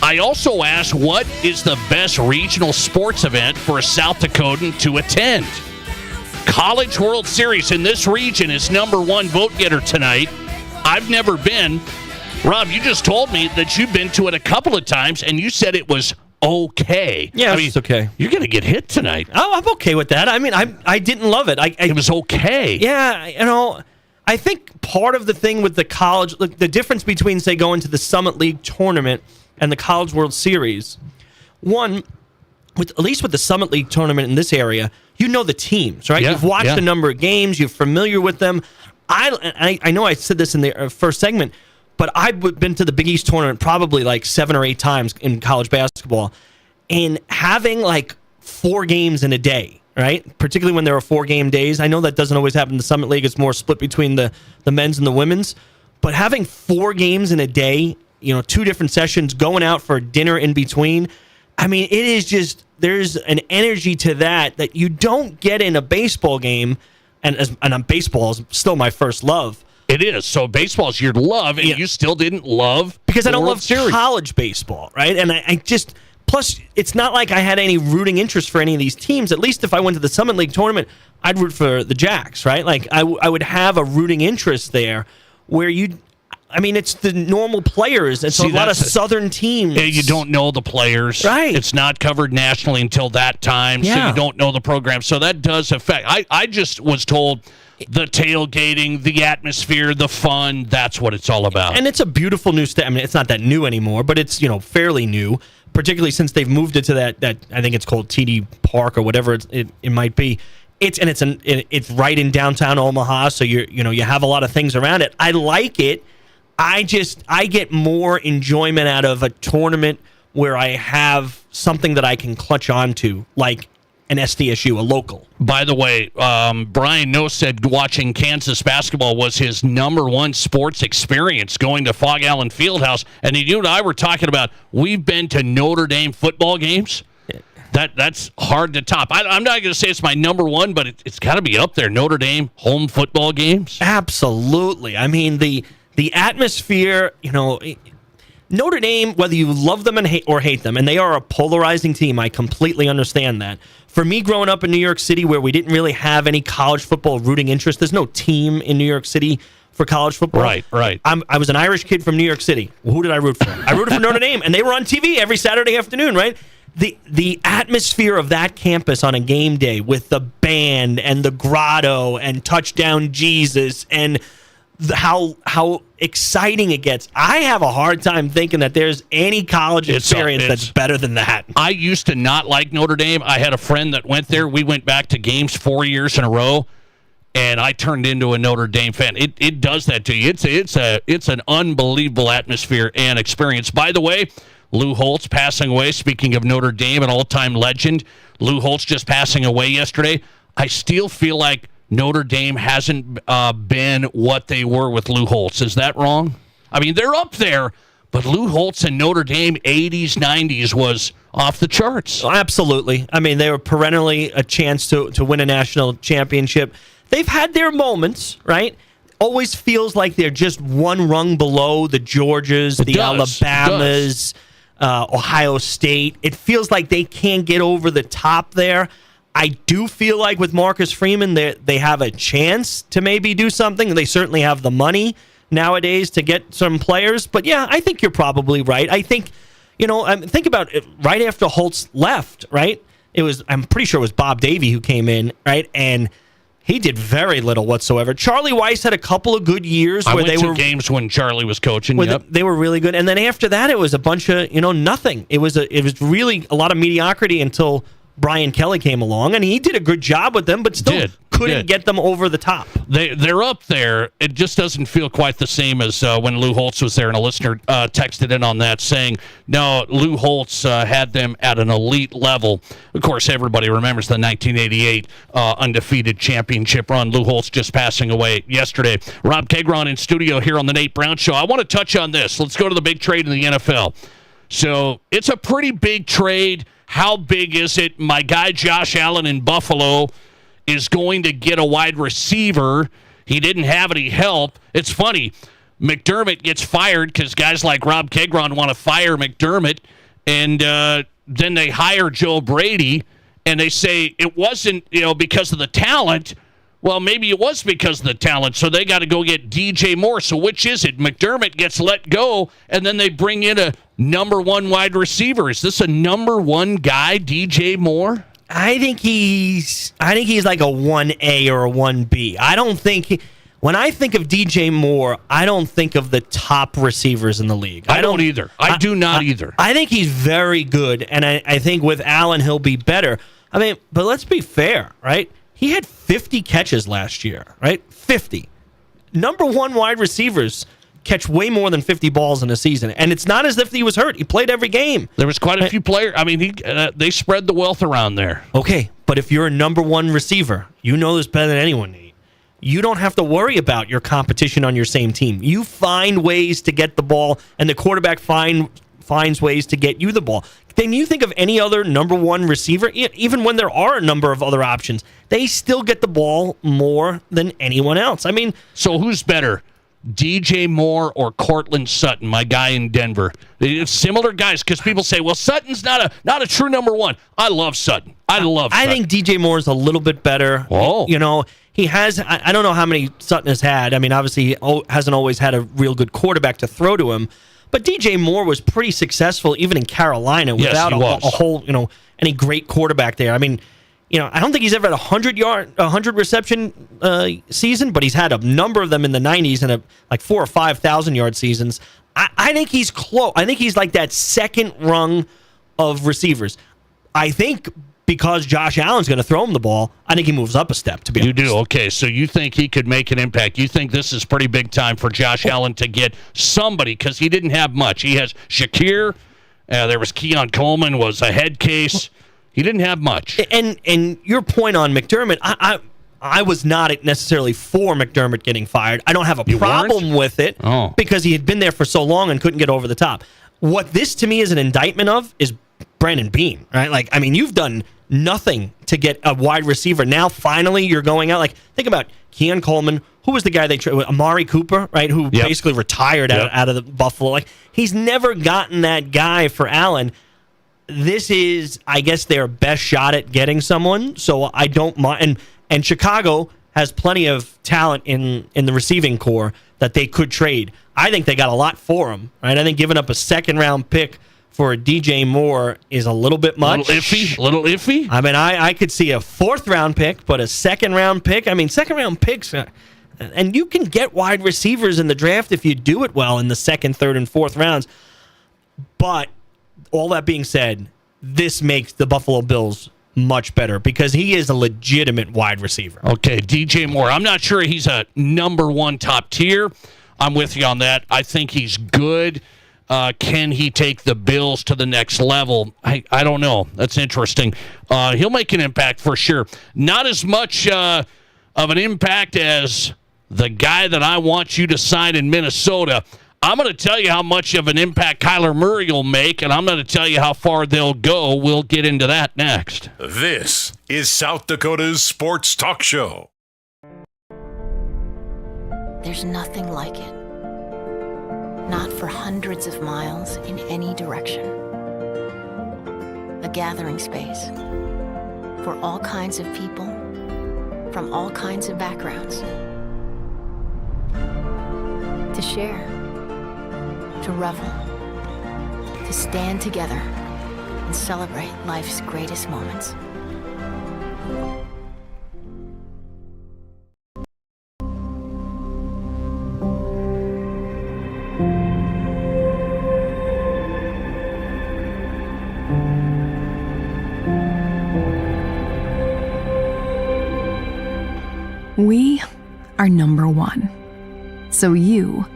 I also asked, what is the best regional sports event for a South Dakotan to attend? College World Series in this region is number one vote getter tonight. I've never been. Rob, you just told me that you've been to it a couple of times, and you said it was okay. Yeah, it's okay. You're going to get hit tonight. Oh, I'm okay with that. I mean, I didn't love it. It was okay. Yeah, I think part of the thing with the college, look, the difference between, say, going to the Summit League tournament and the College World Series, one, at least with the Summit League tournament in this area, you know the teams, right? Yeah, You've watched a number of games. You're familiar with them. I know I said this in the first segment, but I've been to the Big East tournament probably like 7 or 8 times in college basketball, and having like 4 games in a day, right? Particularly when there are 4-game days. I know that doesn't always happen in the Summit League. It's more split between the men's and the women's. But having 4 games in a day, 2 different sessions, going out for dinner in between, I mean, it is just, there's an energy to that you don't get in a baseball game, and baseball is still my first love. It is. So baseball's your love, and you still didn't love because I don't World love Series. College baseball, right? And I just, plus, it's not like I had any rooting interest for any of these teams. At least if I went to the Summit League tournament, I'd root for the Jacks, right? Like, I would have a rooting interest there where it's the normal players. It's a lot of Southern teams. You don't know the players. Right. It's not covered nationally until that time, so you don't know the program. So that does affect. I just was told the tailgating, the atmosphere, the fun, that's what it's all about. And it's a beautiful new I mean, it's not that new anymore, but it's, fairly new, particularly since they've moved it to that I think it's called TD Park or whatever it might be. It's right in downtown Omaha, so you have a lot of things around it. I like it. I get more enjoyment out of a tournament where I have something that I can clutch onto, like an SDSU, a local. By the way, Brian No said watching Kansas basketball was his number one sports experience, going to Fog Allen Fieldhouse. And you and I were talking about, we've been to Notre Dame football games. That's hard to top. I'm not going to say it's my number one, but it's got to be up there. Notre Dame home football games. Absolutely. I mean, the atmosphere, Notre Dame, whether you love them or hate them, and they are a polarizing team, I completely understand that. For me, growing up in New York City, where we didn't really have any college football rooting interest, there's no team in New York City for college football. Right. I was an Irish kid from New York City. Well, who did I root for? I rooted for Notre Dame, and they were on TV every Saturday afternoon, right? The atmosphere of that campus on a game day with the band and the grotto and Touchdown Jesus and how exciting it gets. I have a hard time thinking that there's any college experience that's better than that. I used to not like Notre Dame. I had a friend that went there. We went back to games 4 years in a row, and I turned into a Notre Dame fan. It does that to you. It's an unbelievable atmosphere and experience. By the way, Lou Holtz passing away. Speaking of Notre Dame, an all-time legend. Lou Holtz just passing away yesterday. I still feel like Notre Dame hasn't been what they were with Lou Holtz. Is that wrong? I mean, they're up there, but Lou Holtz and Notre Dame 80s, 90s was off the charts. Absolutely. I mean, they were perennially a chance to win a national championship. they've had their moments, right? Always feels like they're just one rung below the Georgias, the Alabamas, Ohio State. It feels like they can't get over the top there. I do feel like with Marcus Freeman, they have a chance to maybe do something. They certainly have the money nowadays to get some players. But, yeah, I think you're probably right. I think, think about it. Right after Holtz left, right, I'm pretty sure it was Bob Davey who came in, right, and he did very little whatsoever. Charlie Weiss had a couple of good years where they were games when Charlie was coaching. They were really good, and then after that, it was a bunch of nothing. It was really a lot of mediocrity until Brian Kelly came along, and he did a good job with them, but still couldn't get them over the top. They're up there. It just doesn't feel quite the same as when Lou Holtz was there, and a listener texted in on that saying, no, Lou Holtz had them at an elite level. Of course, everybody remembers the 1988 undefeated championship run. Lou Holtz just passing away yesterday. Rob Kegron in studio here on the Nate Brown Show. I want to touch on this. Let's go to the big trade in the NFL. So it's a pretty big trade. How big is it? My guy Josh Allen in Buffalo is going to get a wide receiver. He didn't have any help. It's funny. McDermott gets fired because guys like Rob Kegron want to fire McDermott, and then they hire Joe Brady, and they say it wasn't because of the talent. Well, maybe it was because of the talent, so they got to go get DJ Moore. So which is it? McDermott gets let go, and then they bring in a number one wide receiver. Is this a number one guy, DJ Moore? I think he's like a 1A or a 1B. I don't think when I think of DJ Moore, I don't think of the top receivers in the league. I don't either. I do not either. I think he's very good, and I think with Allen he'll be better. I mean, but let's be fair, right? He had 50 catches last year, right? 50. Number one wide receivers catch way more than 50 balls in a season. And it's not as if he was hurt. He played every game. There was quite a few players. I mean, they spread the wealth around there. Okay, but if you're a number one receiver, you know this better than anyone, Nate. You don't have to worry about your competition on your same team. You find ways to get the ball, and the quarterback finds ways to get you the ball. Then you think of any other number one receiver, even when there are a number of other options, they still get the ball more than anyone else. I mean, so who's better, DJ Moore or Cortland Sutton, my guy in Denver? It's similar guys, because people say, well, Sutton's not a true number one. I love Sutton. I think DJ Moore is a little bit better. Oh. He has, I don't know how many Sutton has had. I mean, obviously, he hasn't always had a real good quarterback to throw to him. But DJ Moore was pretty successful even in Carolina without a whole, any great quarterback there. I mean, I don't think he's ever had a 100 reception season, but he's had a number of them in the 90s and like 4,000 or 5,000 yard seasons. I think he's close. I think he's like that second rung of receivers. I think because Josh Allen's going to throw him the ball, I think he moves up a step, to be honest. You do? Okay, so you think he could make an impact. You think this is pretty big time for Josh Allen to get somebody, because he didn't have much. He has Shakir. There was Keon Coleman, was a head case. He didn't have much. And your point on McDermott, I was not necessarily for McDermott getting fired. I don't have a problem with it because he had been there for so long and couldn't get over the top. What this, to me, is an indictment of is Brandon Beane, right? Like, I mean, you've done nothing to get a wide receiver. Now, finally, you're going out. Like, think about Keon Coleman. Who was the guy they traded? Amari Cooper, right? Who basically retired out of the Buffalo. Like, he's never gotten that guy for Allen. This is, I guess, their best shot at getting someone. So I don't mind. And Chicago has plenty of talent in the receiving core that they could trade. I think they got a lot for him, right? I think giving up a second-round pick for DJ Moore is a little bit much. Little iffy? I mean, I could see a fourth-round pick, but a second-round pick? I mean, second-round picks, and you can get wide receivers in the draft if you do it well in the second, third, and fourth rounds. But all that being said, this makes the Buffalo Bills much better because he is a legitimate wide receiver. Okay, DJ Moore. I'm not sure he's a number one top tier. I'm with you on that. I think he's good. Can he take the Bills to the next level? I don't know. That's interesting. He'll make an impact for sure. Not as much of an impact as the guy that I want you to sign in Minnesota. I'm going to tell you how much of an impact Kyler Murray will make, and I'm going to tell you how far they'll go. We'll get into that next. This is South Dakota's Sports Talk Show. There's nothing like it. Not for hundreds of miles in any direction. A gathering space for all kinds of people from all kinds of backgrounds. To share, to revel, to stand together and celebrate life's greatest moments. We are number one, so you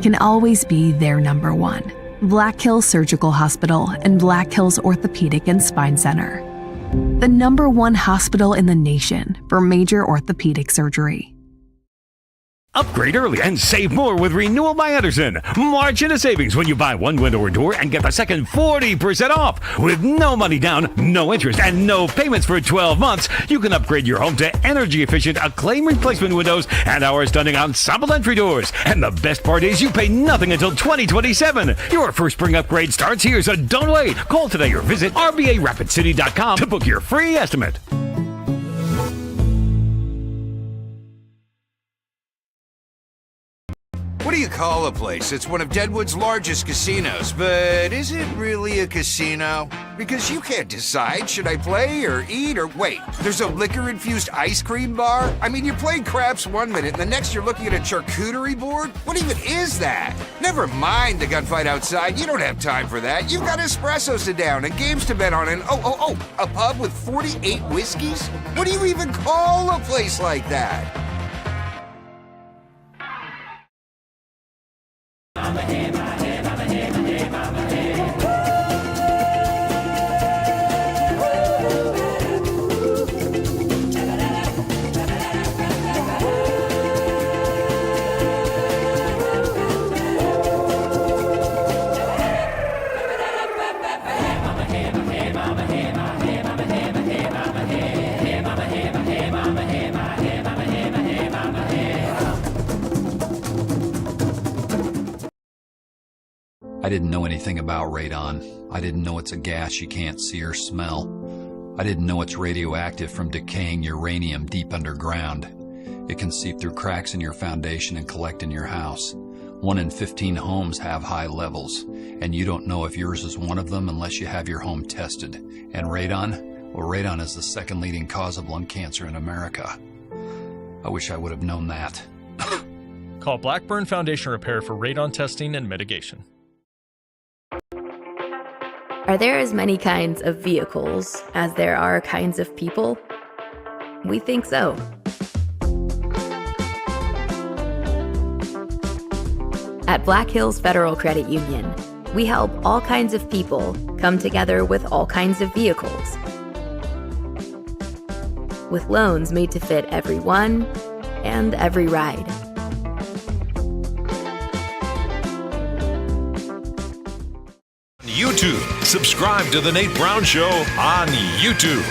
can always be their number one. Black Hills Surgical Hospital and Black Hills Orthopedic and Spine Center. The number one hospital in the nation for major orthopedic surgery. Upgrade early and save more with Renewal by Andersen. March into savings when you buy one window or door and get the second 40% off. With no money down, no interest, and no payments for 12 months, you can upgrade your home to energy-efficient acclaim replacement windows and our stunning ensemble entry doors. And the best part is you pay nothing until 2027. Your first spring upgrade starts here, so don't wait. Call today or visit RBARapidCity.com to book your free estimate. What do you call a place that's one of Deadwood's largest casinos, but is it really a casino? Because you can't decide, should I play or eat or wait, there's a liquor-infused ice cream bar? I mean, you're playing craps one minute and the next you're looking at a charcuterie board? What even is that? Never mind the gunfight outside, you don't have time for that. You've got espressos to down and games to bet on and a pub with 48 whiskeys? What do you even call a place like that? I didn't know anything about radon. I didn't know it's a gas you can't see or smell. I didn't know it's radioactive from decaying uranium deep underground. It can seep through cracks in your foundation and collect in your house. 1 in 15 homes have high levels, and you don't know if yours is one of them unless you have your home tested. And radon? Well, radon is the second leading cause of lung cancer in America. I wish I would have known that. Call Blackburn Foundation Repair for radon testing and mitigation. Are there as many kinds of vehicles as there are kinds of people? We think so. At Black Hills Federal Credit Union, we help all kinds of people come together with all kinds of vehicles. With loans made to fit everyone and every ride. YouTube. Subscribe to The Nate Brown Show on YouTube.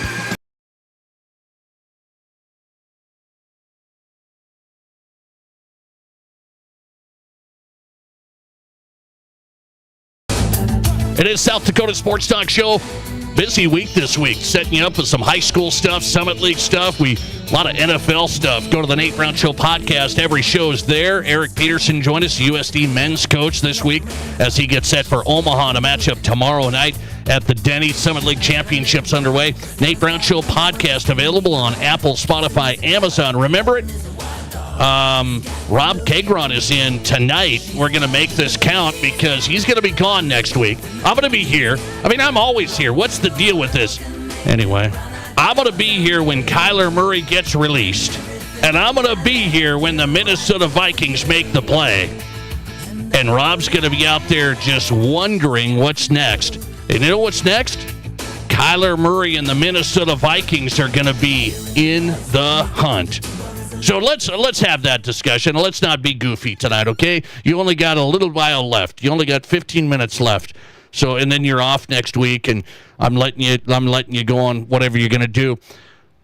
It is South Dakota Sports Talk Show. Busy week this week, setting you up with some high school stuff, Summit League stuff. A lot of NFL stuff. Go to the Nate Brown Show podcast. Every show is there. Eric Peterson joined us, USD men's coach this week, as he gets set for Omaha to match up tomorrow night at the Denny Summit League Championships underway. Nate Brown Show podcast available on Apple, Spotify, Amazon. Remember it? Rob Kegron is in tonight. We're going to make this count because he's going to be gone next week. I'm going to be here. I mean, I'm always here. What's the deal with this? Anyway, I'm going to be here when Kyler Murray gets released. And I'm going to be here when the Minnesota Vikings make the play. And Rob's going to be out there just wondering what's next. And you know what's next? Kyler Murray and the Minnesota Vikings are going to be in the hunt. So let's have that discussion. Let's not be goofy tonight, okay? You only got a little while left. You only got 15 minutes left. So and then you're off next week, and I'm letting you go on whatever you're going to do.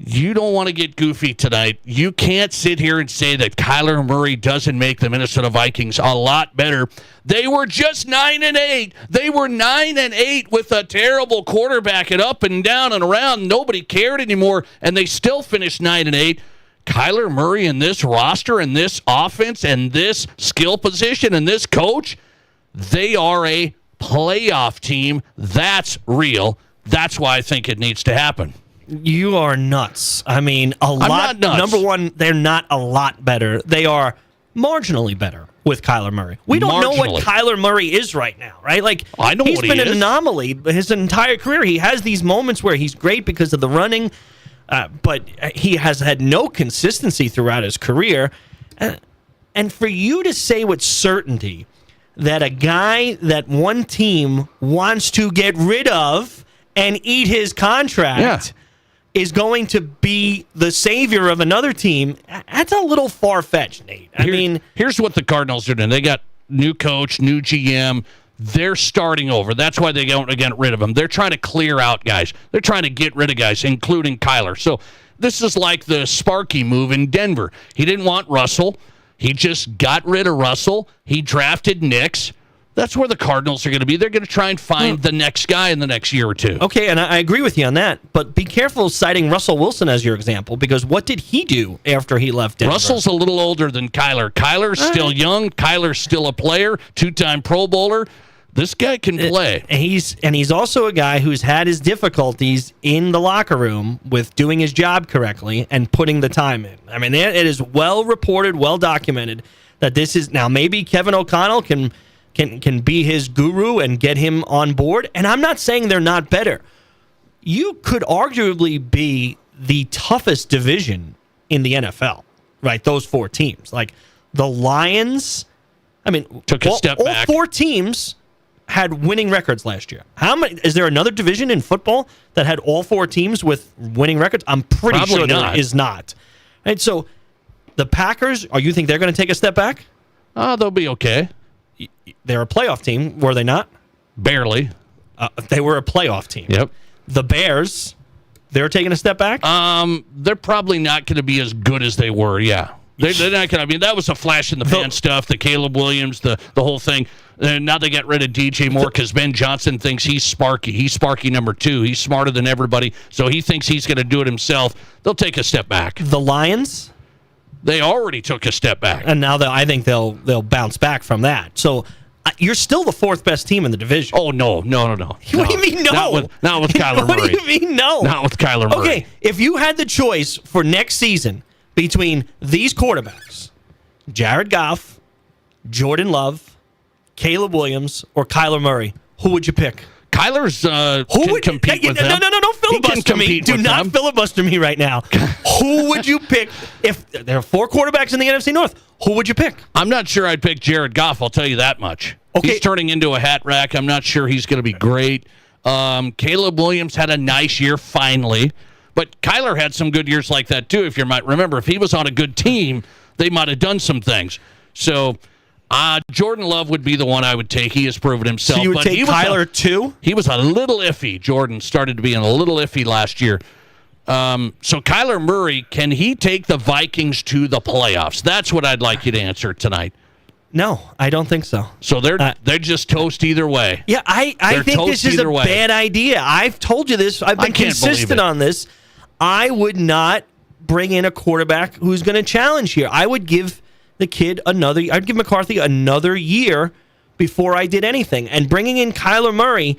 You don't want to get goofy tonight. You can't sit here and say that Kyler Murray doesn't make the Minnesota Vikings a lot better. They were just 9-8. They were 9-8 with a terrible quarterback and up and down and around. Nobody cared anymore, and they still finished 9-8. Kyler Murray and this roster and this offense and this skill position and this coach, they are a playoff team. That's real. That's why I think it needs to happen. You are nuts. I mean, I'm not nuts. Number one, they're not a lot better. They are marginally better with Kyler Murray. We don't know what Kyler Murray is right now, right? Like, I know he's what he been an is. anomaly his entire career. He has these moments where he's great because of the running, but he has had no consistency throughout his career. And for you to say with certainty that a guy that one team wants to get rid of and eat his contract is going to be the savior of another team, that's a little far-fetched, Nate. Here's what the Cardinals are doing. They got new coach, new GM. They're starting over. That's why they don't get rid of him. They're trying to clear out guys. They're trying to get rid of guys, including Kyler. So this is like the Sparky move in Denver. He didn't want Russell. He just got rid of Russell. He drafted Nix. That's where the Cardinals are going to be. They're going to try and find the next guy in the next year or two. Okay, and I agree with you on that, but be careful citing Russell Wilson as your example, because what did he do after he left Denver? Russell's a little older than Kyler. Kyler's still young. Kyler's still a player, two-time Pro Bowler. This guy can play. He's also a guy who's had his difficulties in the locker room with doing his job correctly and putting the time in. I mean, it is well reported, well documented that this is now maybe Kevin O'Connell can be his guru and get him on board. And I'm not saying they're not better. You could arguably be the toughest division in the NFL, right? Those four teams. Like the Lions, took a step back. All four teams had winning records last year. How many? Is there another division in football that had all four teams with winning records? I'm pretty sure there is not. And so the Packers, you think they're going to take a step back? They'll be okay. They're a playoff team, were they not? Barely. They were a playoff team. Yep. The Bears, they're taking a step back? They're probably not going to be as good as they were, yeah. They're not going to. That was a flash in the pan stuff, the Caleb Williams, the whole thing. And now they got rid of DJ Moore because Ben Johnson thinks he's Sparky. He's Sparky number 2. He's smarter than everybody, so he thinks he's going to do it himself. They'll take a step back. The Lions? They already took a step back. And now I think they'll bounce back from that. So you're still the fourth best team in the division. Oh, no. What do you mean no? Not with Kyler Murray. What do you mean no? Not with Kyler Murray. Okay, if you had the choice for next season between these quarterbacks, Jared Goff, Jordan Love, Caleb Williams, or Kyler Murray, who would you pick? Kyler's can compete with them. No, don't filibuster me. Do not filibuster me right now. Who would you pick? If there are four quarterbacks in the NFC North, who would you pick? I'm not sure I'd pick Jared Goff, I'll tell you that much. Okay. He's turning into a hat rack. I'm not sure he's going to be great. Caleb Williams had a nice year finally, but Kyler had some good years like that too, if you might remember. If he was on a good team, they might have done some things. So Jordan Love would be the one I would take. He has proven himself. So you would take Kyler too? He was a little iffy. Jordan started to be a little iffy last year. So Kyler Murray, can he take the Vikings to the playoffs? That's what I'd like you to answer tonight. No, I don't think so. So they're just toast either way. Yeah, I think this is a bad idea. I've told you this. I've been consistent on this. I would not bring in a quarterback who's going to challenge here. I would give the kid I'd give McCarthy another year before I did anything. And bringing in Kyler Murray,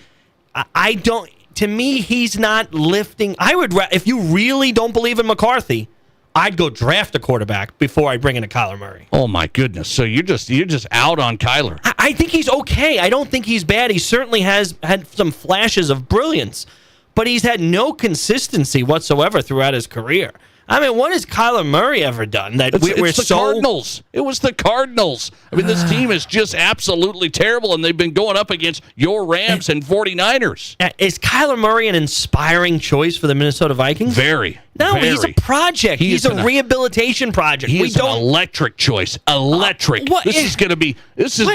to me, he's not lifting. If you really don't believe in McCarthy, I'd go draft a quarterback before I bring in a Kyler Murray. Oh my goodness! So you're just out on Kyler. I think he's okay. I don't think he's bad. He certainly has had some flashes of brilliance, but he's had no consistency whatsoever throughout his career. I mean, what has Kyler Murray ever done that it's the Cardinals? It was the Cardinals. I mean, this team is just absolutely terrible, and they've been going up against your Rams and 49ers. Is Kyler Murray an inspiring choice for the Minnesota Vikings? Very. No, he's a project. He's a rehabilitation project. He is an electric choice. Electric. This is going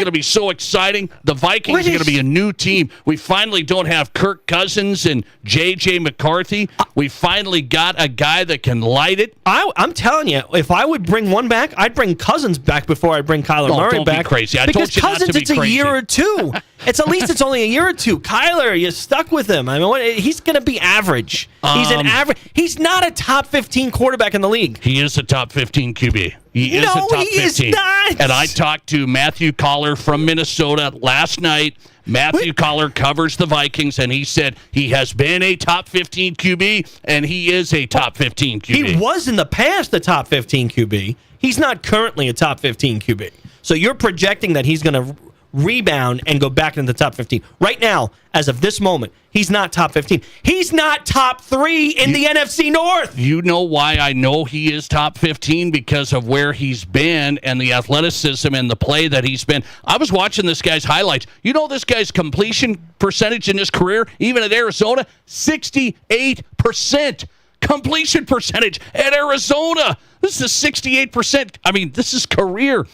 to be so exciting. The Vikings are going to be a new team. We finally don't have Kirk Cousins and J.J. McCarthy. We finally got a guy that can light it. I'm telling you, if I would bring one back, I'd bring Cousins back before I bring Kyler Murray back. Be crazy. I because told you Cousins, not to be it's crazy. a year or two. It's only a year or two. Kyler, you're stuck with him. I mean, he's going to be average. He's an average. He's not a top 15 quarterback in the league. He is a top 15 QB. He is a top 15. Is not. And I talked to Matthew Collar from Minnesota last night. Matthew Collar covers the Vikings, and he said he has been a top 15 QB, and he is a top 15 QB. He was in the past a top 15 QB. He's not currently a top 15 QB. So you're projecting that he's going to rebound and go back into the top 15. Right now, as of this moment, he's not top 15. He's not top 3 in the NFC North. You know why I know he is top 15? Because of where he's been and the athleticism and the play that he's been. I was watching this guy's highlights. You know this guy's completion percentage in his career, even at Arizona? 68%. Completion percentage at Arizona. This is 68%. I mean, this is career.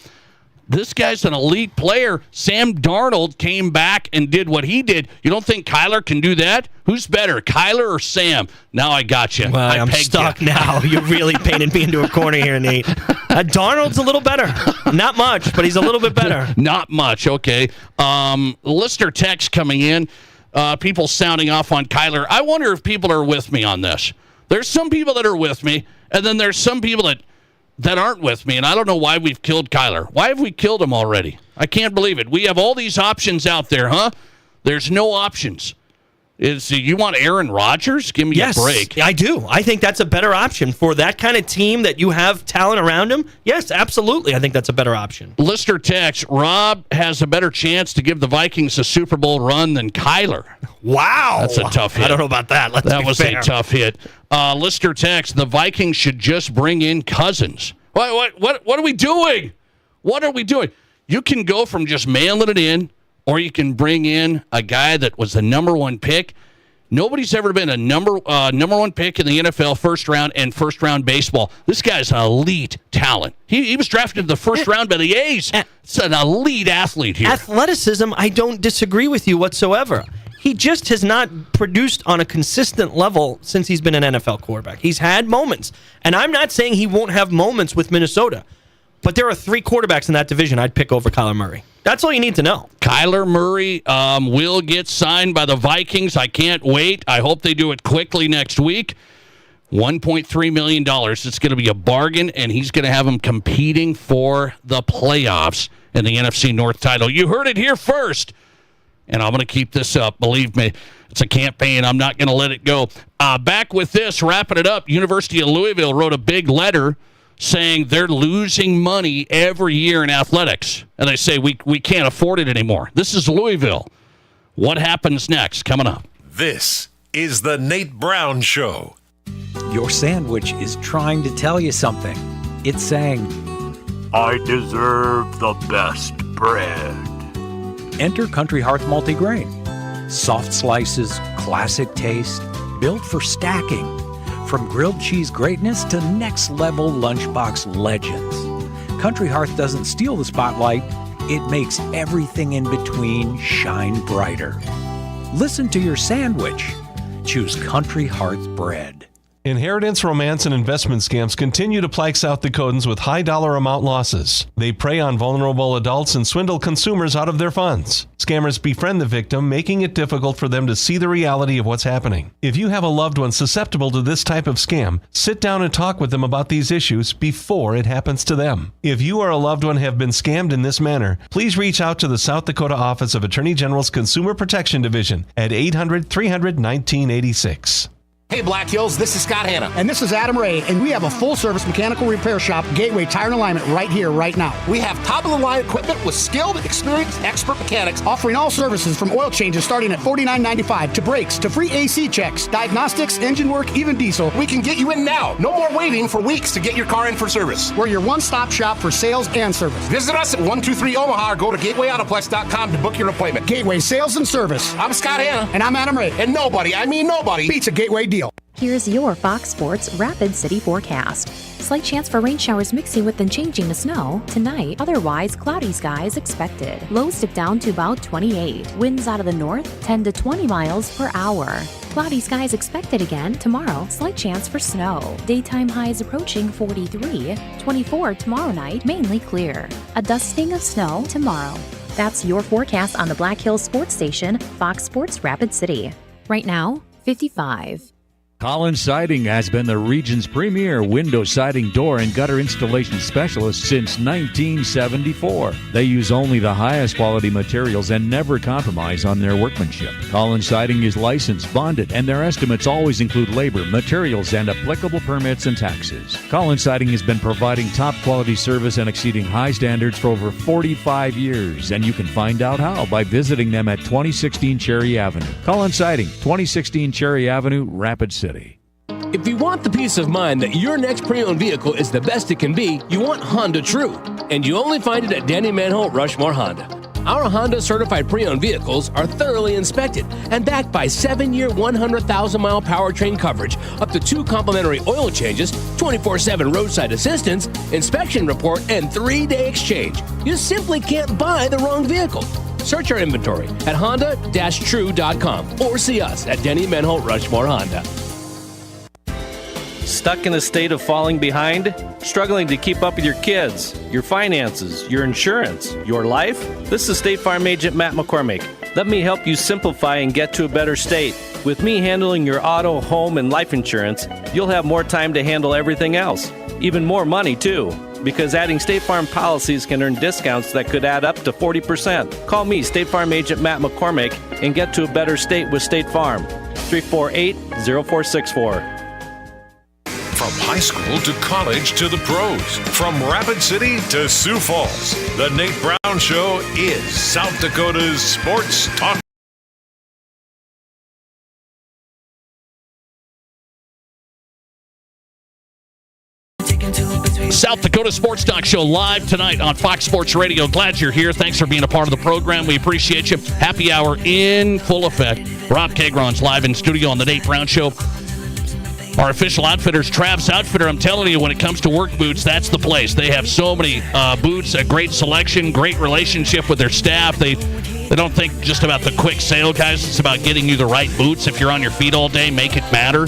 This guy's an elite player. Sam Darnold came back and did what he did. You don't think Kyler can do that? Who's better, Kyler or Sam? Now I got you. Well, I'm stuck now. You're really painting me into a corner here, Nate. Darnold's a little better. Not much, but he's a little bit better. Not much, okay. Listener text coming in. People sounding off on Kyler. I wonder if people are with me on this. There's some people that are with me, and then there's some people that aren't with me, and I don't know why we've killed Kyler. Why have we killed him already? I can't believe it. We have all these options out there, huh? There's no options. You want Aaron Rodgers? Give me a break. I do. I think that's a better option for that kind of team that you have talent around him. Yes, absolutely. I think that's a better option. Listener text, Rob has a better chance to give the Vikings a Super Bowl run than Kyler. Wow. That's a tough hit. I don't know about that. That was a tough hit. Listener text, the Vikings should just bring in Cousins. What are we doing? What are we doing? You can go from just mailing it in, or you can bring in a guy that was the number one pick. Nobody's ever been a number one pick in the NFL first round baseball. This guy's an elite talent. He was drafted in the first round by the A's. It's an elite athlete here. Athleticism, I don't disagree with you whatsoever. He just has not produced on a consistent level since he's been an NFL quarterback. He's had moments. And I'm not saying he won't have moments with Minnesota. But there are 3 quarterbacks in that division I'd pick over Kyler Murray. That's all you need to know. Kyler Murray will get signed by the Vikings. I can't wait. I hope they do it quickly next week. $1.3 million. It's going to be a bargain, and he's going to have them competing for the playoffs in the NFC North title. You heard it here first. And I'm going to keep this up. Believe me, it's a campaign. I'm not going to let it go. Back with this, wrapping it up, University of Louisville wrote a big letter saying they're losing money every year in athletics. And they say, we can't afford it anymore. This is Louisville. What happens next? Coming up. This is the Nate Brown Show. Your sandwich is trying to tell you something. It's saying, I deserve the best bread. Enter Country Hearth Multigrain. Soft slices, classic taste, built for stacking. From grilled cheese greatness to next-level lunchbox legends. Country Hearth doesn't steal the spotlight. It makes everything in between shine brighter. Listen to your sandwich. Choose Country Hearth bread. Inheritance, romance, and investment scams continue to plague South Dakotans with high dollar amount losses. They prey on vulnerable adults and swindle consumers out of their funds. Scammers befriend the victim, making it difficult for them to see the reality of what's happening. If you have a loved one susceptible to this type of scam, sit down and talk with them about these issues before it happens to them. If you or a loved one have been scammed in this manner, please reach out to the South Dakota Office of Attorney General's Consumer Protection Division at 800-300-1986. Hey Black Hills, this is Scott Hanna. And this is Adam Ray, and we have a full-service mechanical repair shop, Gateway Tire and Alignment, right here, right now. We have top-of-the-line equipment with skilled, experienced, expert mechanics, offering all services from oil changes starting at $49.95 to brakes, to free AC checks, diagnostics, engine work, even diesel. We can get you in now. No more waiting for weeks to get your car in for service. We're your one-stop shop for sales and service. Visit us at 123 Omaha or go to GatewayAutoplex.com to book your appointment. Gateway Sales and Service. I'm Scott Hanna. And I'm Adam Ray. And nobody, I mean nobody, beats a Gateway deal. Here's your Fox Sports Rapid City forecast. Slight chance for rain showers mixing with then changing to snow tonight. Otherwise, cloudy skies expected. Lows dip down to about 28. Winds out of the north, 10 to 20 miles per hour. Cloudy skies expected again tomorrow. Slight chance for snow. Daytime highs approaching 43. 24 tomorrow night, mainly clear. A dusting of snow tomorrow. That's your forecast on the Black Hills Sports Station, Fox Sports Rapid City. Right now, 55. Collins Siding has been the region's premier window siding, door, and gutter installation specialist since 1974. They use only the highest quality materials and never compromise on their workmanship. Collins Siding is licensed, bonded, and their estimates always include labor, materials, and applicable permits and taxes. Collins Siding has been providing top quality service and exceeding high standards for over 45 years, and you can find out how by visiting them at 2016 Cherry Avenue. Collins Siding, 2016 Cherry Avenue, Rapid City. If you want the peace of mind that your next pre-owned vehicle is the best it can be, you want Honda True, and you only find it at Danny Manholt Rushmore Honda. Our Honda certified pre-owned vehicles are thoroughly inspected and backed by 7-year, 100,000-mile powertrain coverage, up to 2 complimentary oil changes, 24/7 roadside assistance, inspection report, and 3-day exchange. You simply can't buy the wrong vehicle. Search our inventory at honda-true.com or see us at Denny Manholt Rushmore Honda. Stuck in a state of falling behind? Struggling to keep up with your kids, your finances, your insurance, your life? This is State Farm Agent Matt McCormick. Let me help you simplify and get to a better state. With me handling your auto, home, and life insurance, you'll have more time to handle everything else. Even more money, too. Because adding State Farm policies can earn discounts that could add up to 40%. Call me, State Farm Agent Matt McCormick, and get to a better state with State Farm. 348-0464. From high school to college to the pros, from Rapid City to Sioux Falls, the Nate Brown Show is South Dakota's sports talk. South Dakota Sports Talk Show live tonight on Fox Sports Radio. Glad you're here. Thanks for being a part of the program. We appreciate you. Happy hour in full effect. Rob Kagron's live in studio on the Nate Brown Show. Our official outfitters, Trav's Outfitter. I'm telling you, when it comes to work boots, that's the place. They have so many boots, a great selection, great relationship with their staff. They don't think just about the quick sale, guys. It's about getting you the right boots. If you're on your feet all day, make it matter.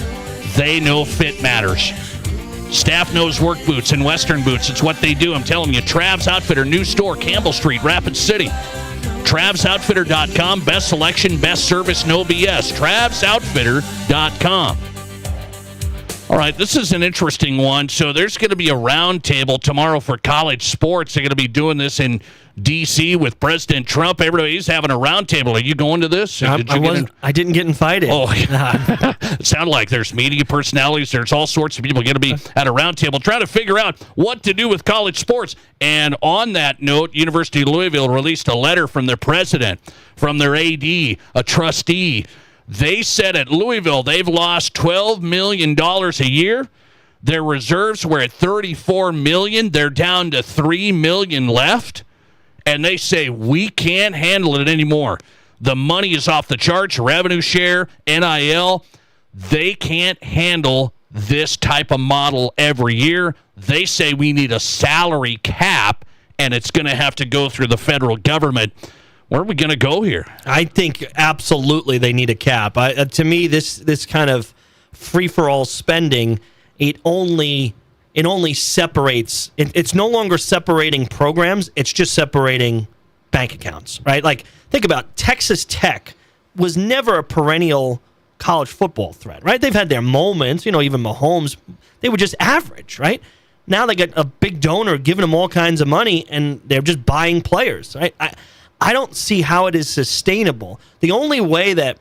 They know fit matters. Staff knows work boots and Western boots. It's what they do. I'm telling you, Trav's Outfitter, new store, Campbell Street, Rapid City. TravsOutfitter.com. Best selection, best service, no BS. TravsOutfitter.com. All right, this is an interesting one. So there's going to be a roundtable tomorrow for college sports. They're going to be doing this in D.C. with President Trump. Everybody's having a roundtable. Are you going to this? I didn't get invited. Oh, it sounded like there's media personalities. There's all sorts of people going to be at a roundtable trying to figure out what to do with college sports. And on that note, University of Louisville released a letter from their president, from their AD, a trustee. They said at Louisville they've lost $12 million a year. Their reserves were at $34 million. They're down to $3 million left. And they say, we can't handle it anymore. The money is off the charts, revenue share, NIL. They can't handle this type of model every year. They say we need a salary cap, and it's going to have to go through the federal government. Where are we going to go here? I think absolutely they need a cap. To me, this kind of free-for-all spending, it only separates. It's no longer separating programs. It's just separating bank accounts, right? Like, think about Texas Tech was never a perennial college football threat, right? They've had their moments, even Mahomes. They were just average, right? Now they got a big donor giving them all kinds of money, and they're just buying players, right? I don't see how it is sustainable. The only way that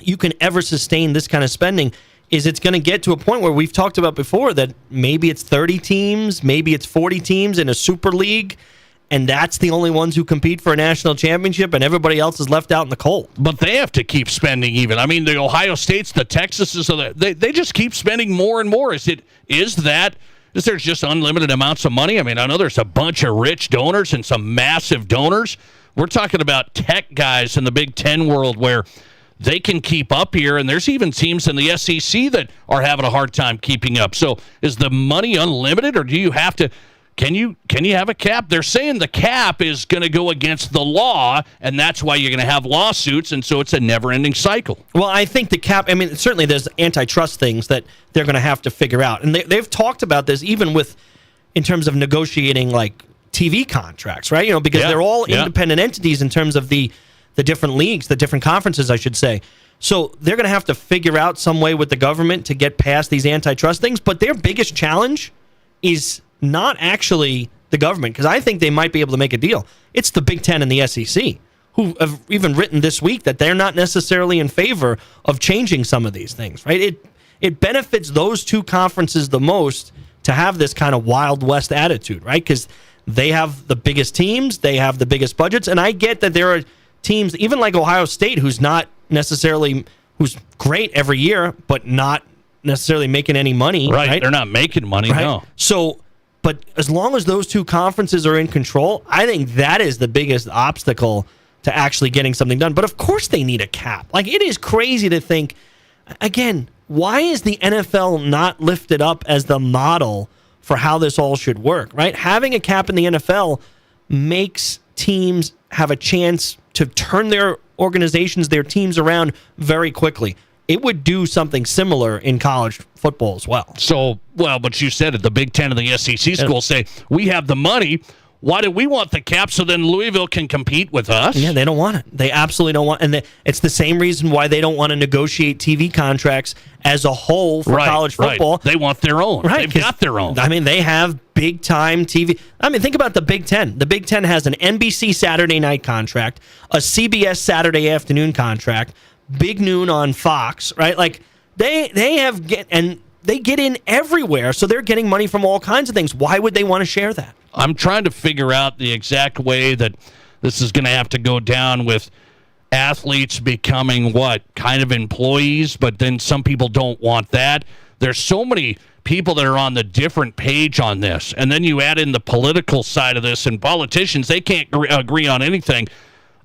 you can ever sustain this kind of spending is it's going to get to a point where we've talked about before that maybe it's 30 teams, maybe it's 40 teams in a super league, and that's the only ones who compete for a national championship, and everybody else is left out in the cold. But they have to keep spending even. I mean, the Ohio States, the Texases, they just keep spending more and more. Is there just unlimited amounts of money? I mean, I know there's a bunch of rich donors and some massive donors. We're talking about tech guys in the Big Ten world where they can keep up here, and there's even teams in the SEC that are having a hard time keeping up. So is the money unlimited, or do you have to can you have a cap? They're saying the cap is going to go against the law, and that's why you're going to have lawsuits, and so it's a never-ending cycle. Well, I think the cap, I mean, certainly there's antitrust things that they're going to have to figure out. And they've talked about this even in terms of negotiating, like, TV contracts, right? You know, because they're all independent entities in terms of the different leagues, the different conferences, I should say. So they're going to have to figure out some way with the government to get past these antitrust things. But their biggest challenge is not actually the government, because I think they might be able to make a deal. It's the Big Ten and the SEC, who have even written this week that they're not necessarily in favor of changing some of these things, right? It benefits those two conferences the most to have this kind of Wild West attitude, right? Because they have the biggest teams, they have the biggest budgets, and I get that there are teams, even like Ohio State, who's great every year, but not necessarily making any money. Right? They're not making money, right? No. So, but as long as those two conferences are in control, I think that is the biggest obstacle to actually getting something done. But of course they need a cap. Like, it is crazy to think, again, why is the NFL not lifted up as the model for how this all should work, right? Having a cap in the NFL makes teams have a chance to turn their organizations, their teams around very quickly. It would do something similar in college football as well. So, but you said it, the Big Ten and the SEC schools say, we have the money. Why do we want the cap so then Louisville can compete with us? Yeah, they don't want it. They absolutely don't want it. And it's the same reason why they don't want to negotiate TV contracts as a whole for college football. Right. They want their own. Right, They've got their own. I mean, they have big-time TV. I mean, think about the Big Ten. The Big Ten has an NBC Saturday night contract, a CBS Saturday afternoon contract, Big Noon on Fox, right? Like, they get in everywhere, so they're getting money from all kinds of things. Why would they want to share that? I'm trying to figure out the exact way that this is going to have to go down with athletes becoming kind of employees, but then some people don't want that. There's so many people that are on the different page on this, and then you add in the political side of this, and politicians, they can't agree on anything.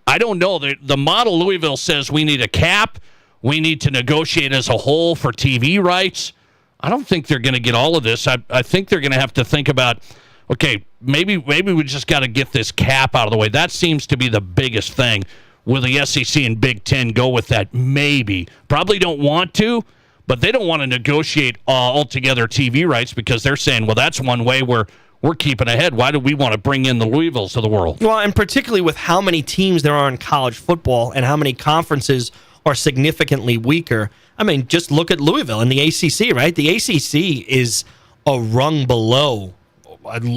I don't know. The model Louisville says we need a cap, we need to negotiate as a whole for TV rights. I don't think they're going to get all of this. I think they're going to have to think about, okay, maybe we just got to get this cap out of the way. That seems to be the biggest thing. Will the SEC and Big Ten go with that? Maybe. Probably don't want to, but they don't want to negotiate altogether TV rights because they're saying, well, that's one way we're keeping ahead. Why do we want to bring in the Louisvilles of the world? Well, and particularly with how many teams there are in college football and how many conferences are significantly weaker. I mean, just look at Louisville and the ACC, right? The ACC is a rung below,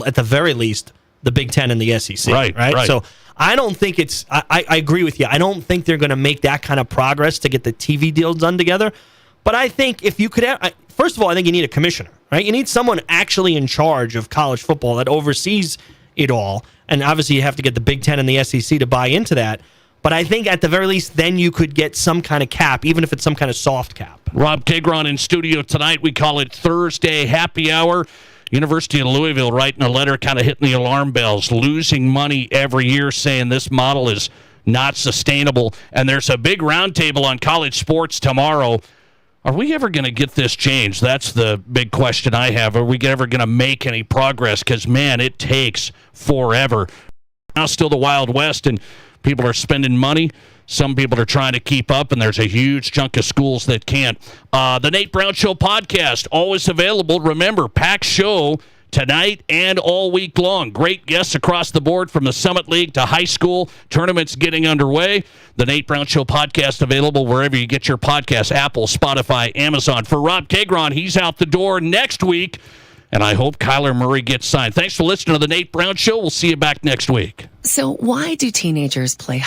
at the very least, the Big Ten and the SEC. Right. So I don't think I agree with you. I don't think they're going to make that kind of progress to get the TV deals done together. But I think if you could have, first of all, I think you need a commissioner, right? You need someone actually in charge of college football that oversees it all. And obviously you have to get the Big Ten and the SEC to buy into that. But I think at the very least, then you could get some kind of cap, even if it's some kind of soft cap. Rob Kagron in studio tonight. We call it Thursday Happy Hour. University of Louisville writing a letter, kind of hitting the alarm bells, losing money every year, saying this model is not sustainable. And there's a big roundtable on college sports tomorrow. Are we ever going to get this changed? That's the big question I have. Are we ever going to make any progress? Because, man, it takes forever. Now still the Wild West, and people are spending money. Some people are trying to keep up, and there's a huge chunk of schools that can't. The Nate Brown Show podcast, always available. Remember, packed show tonight and all week long. Great guests across the board from the Summit League to high school. Tournaments getting underway. The Nate Brown Show podcast available wherever you get your podcasts, Apple, Spotify, Amazon. For Rob Kagron, he's out the door next week, and I hope Kyler Murray gets signed. Thanks for listening to The Nate Brown Show. We'll see you back next week. So why do teenagers play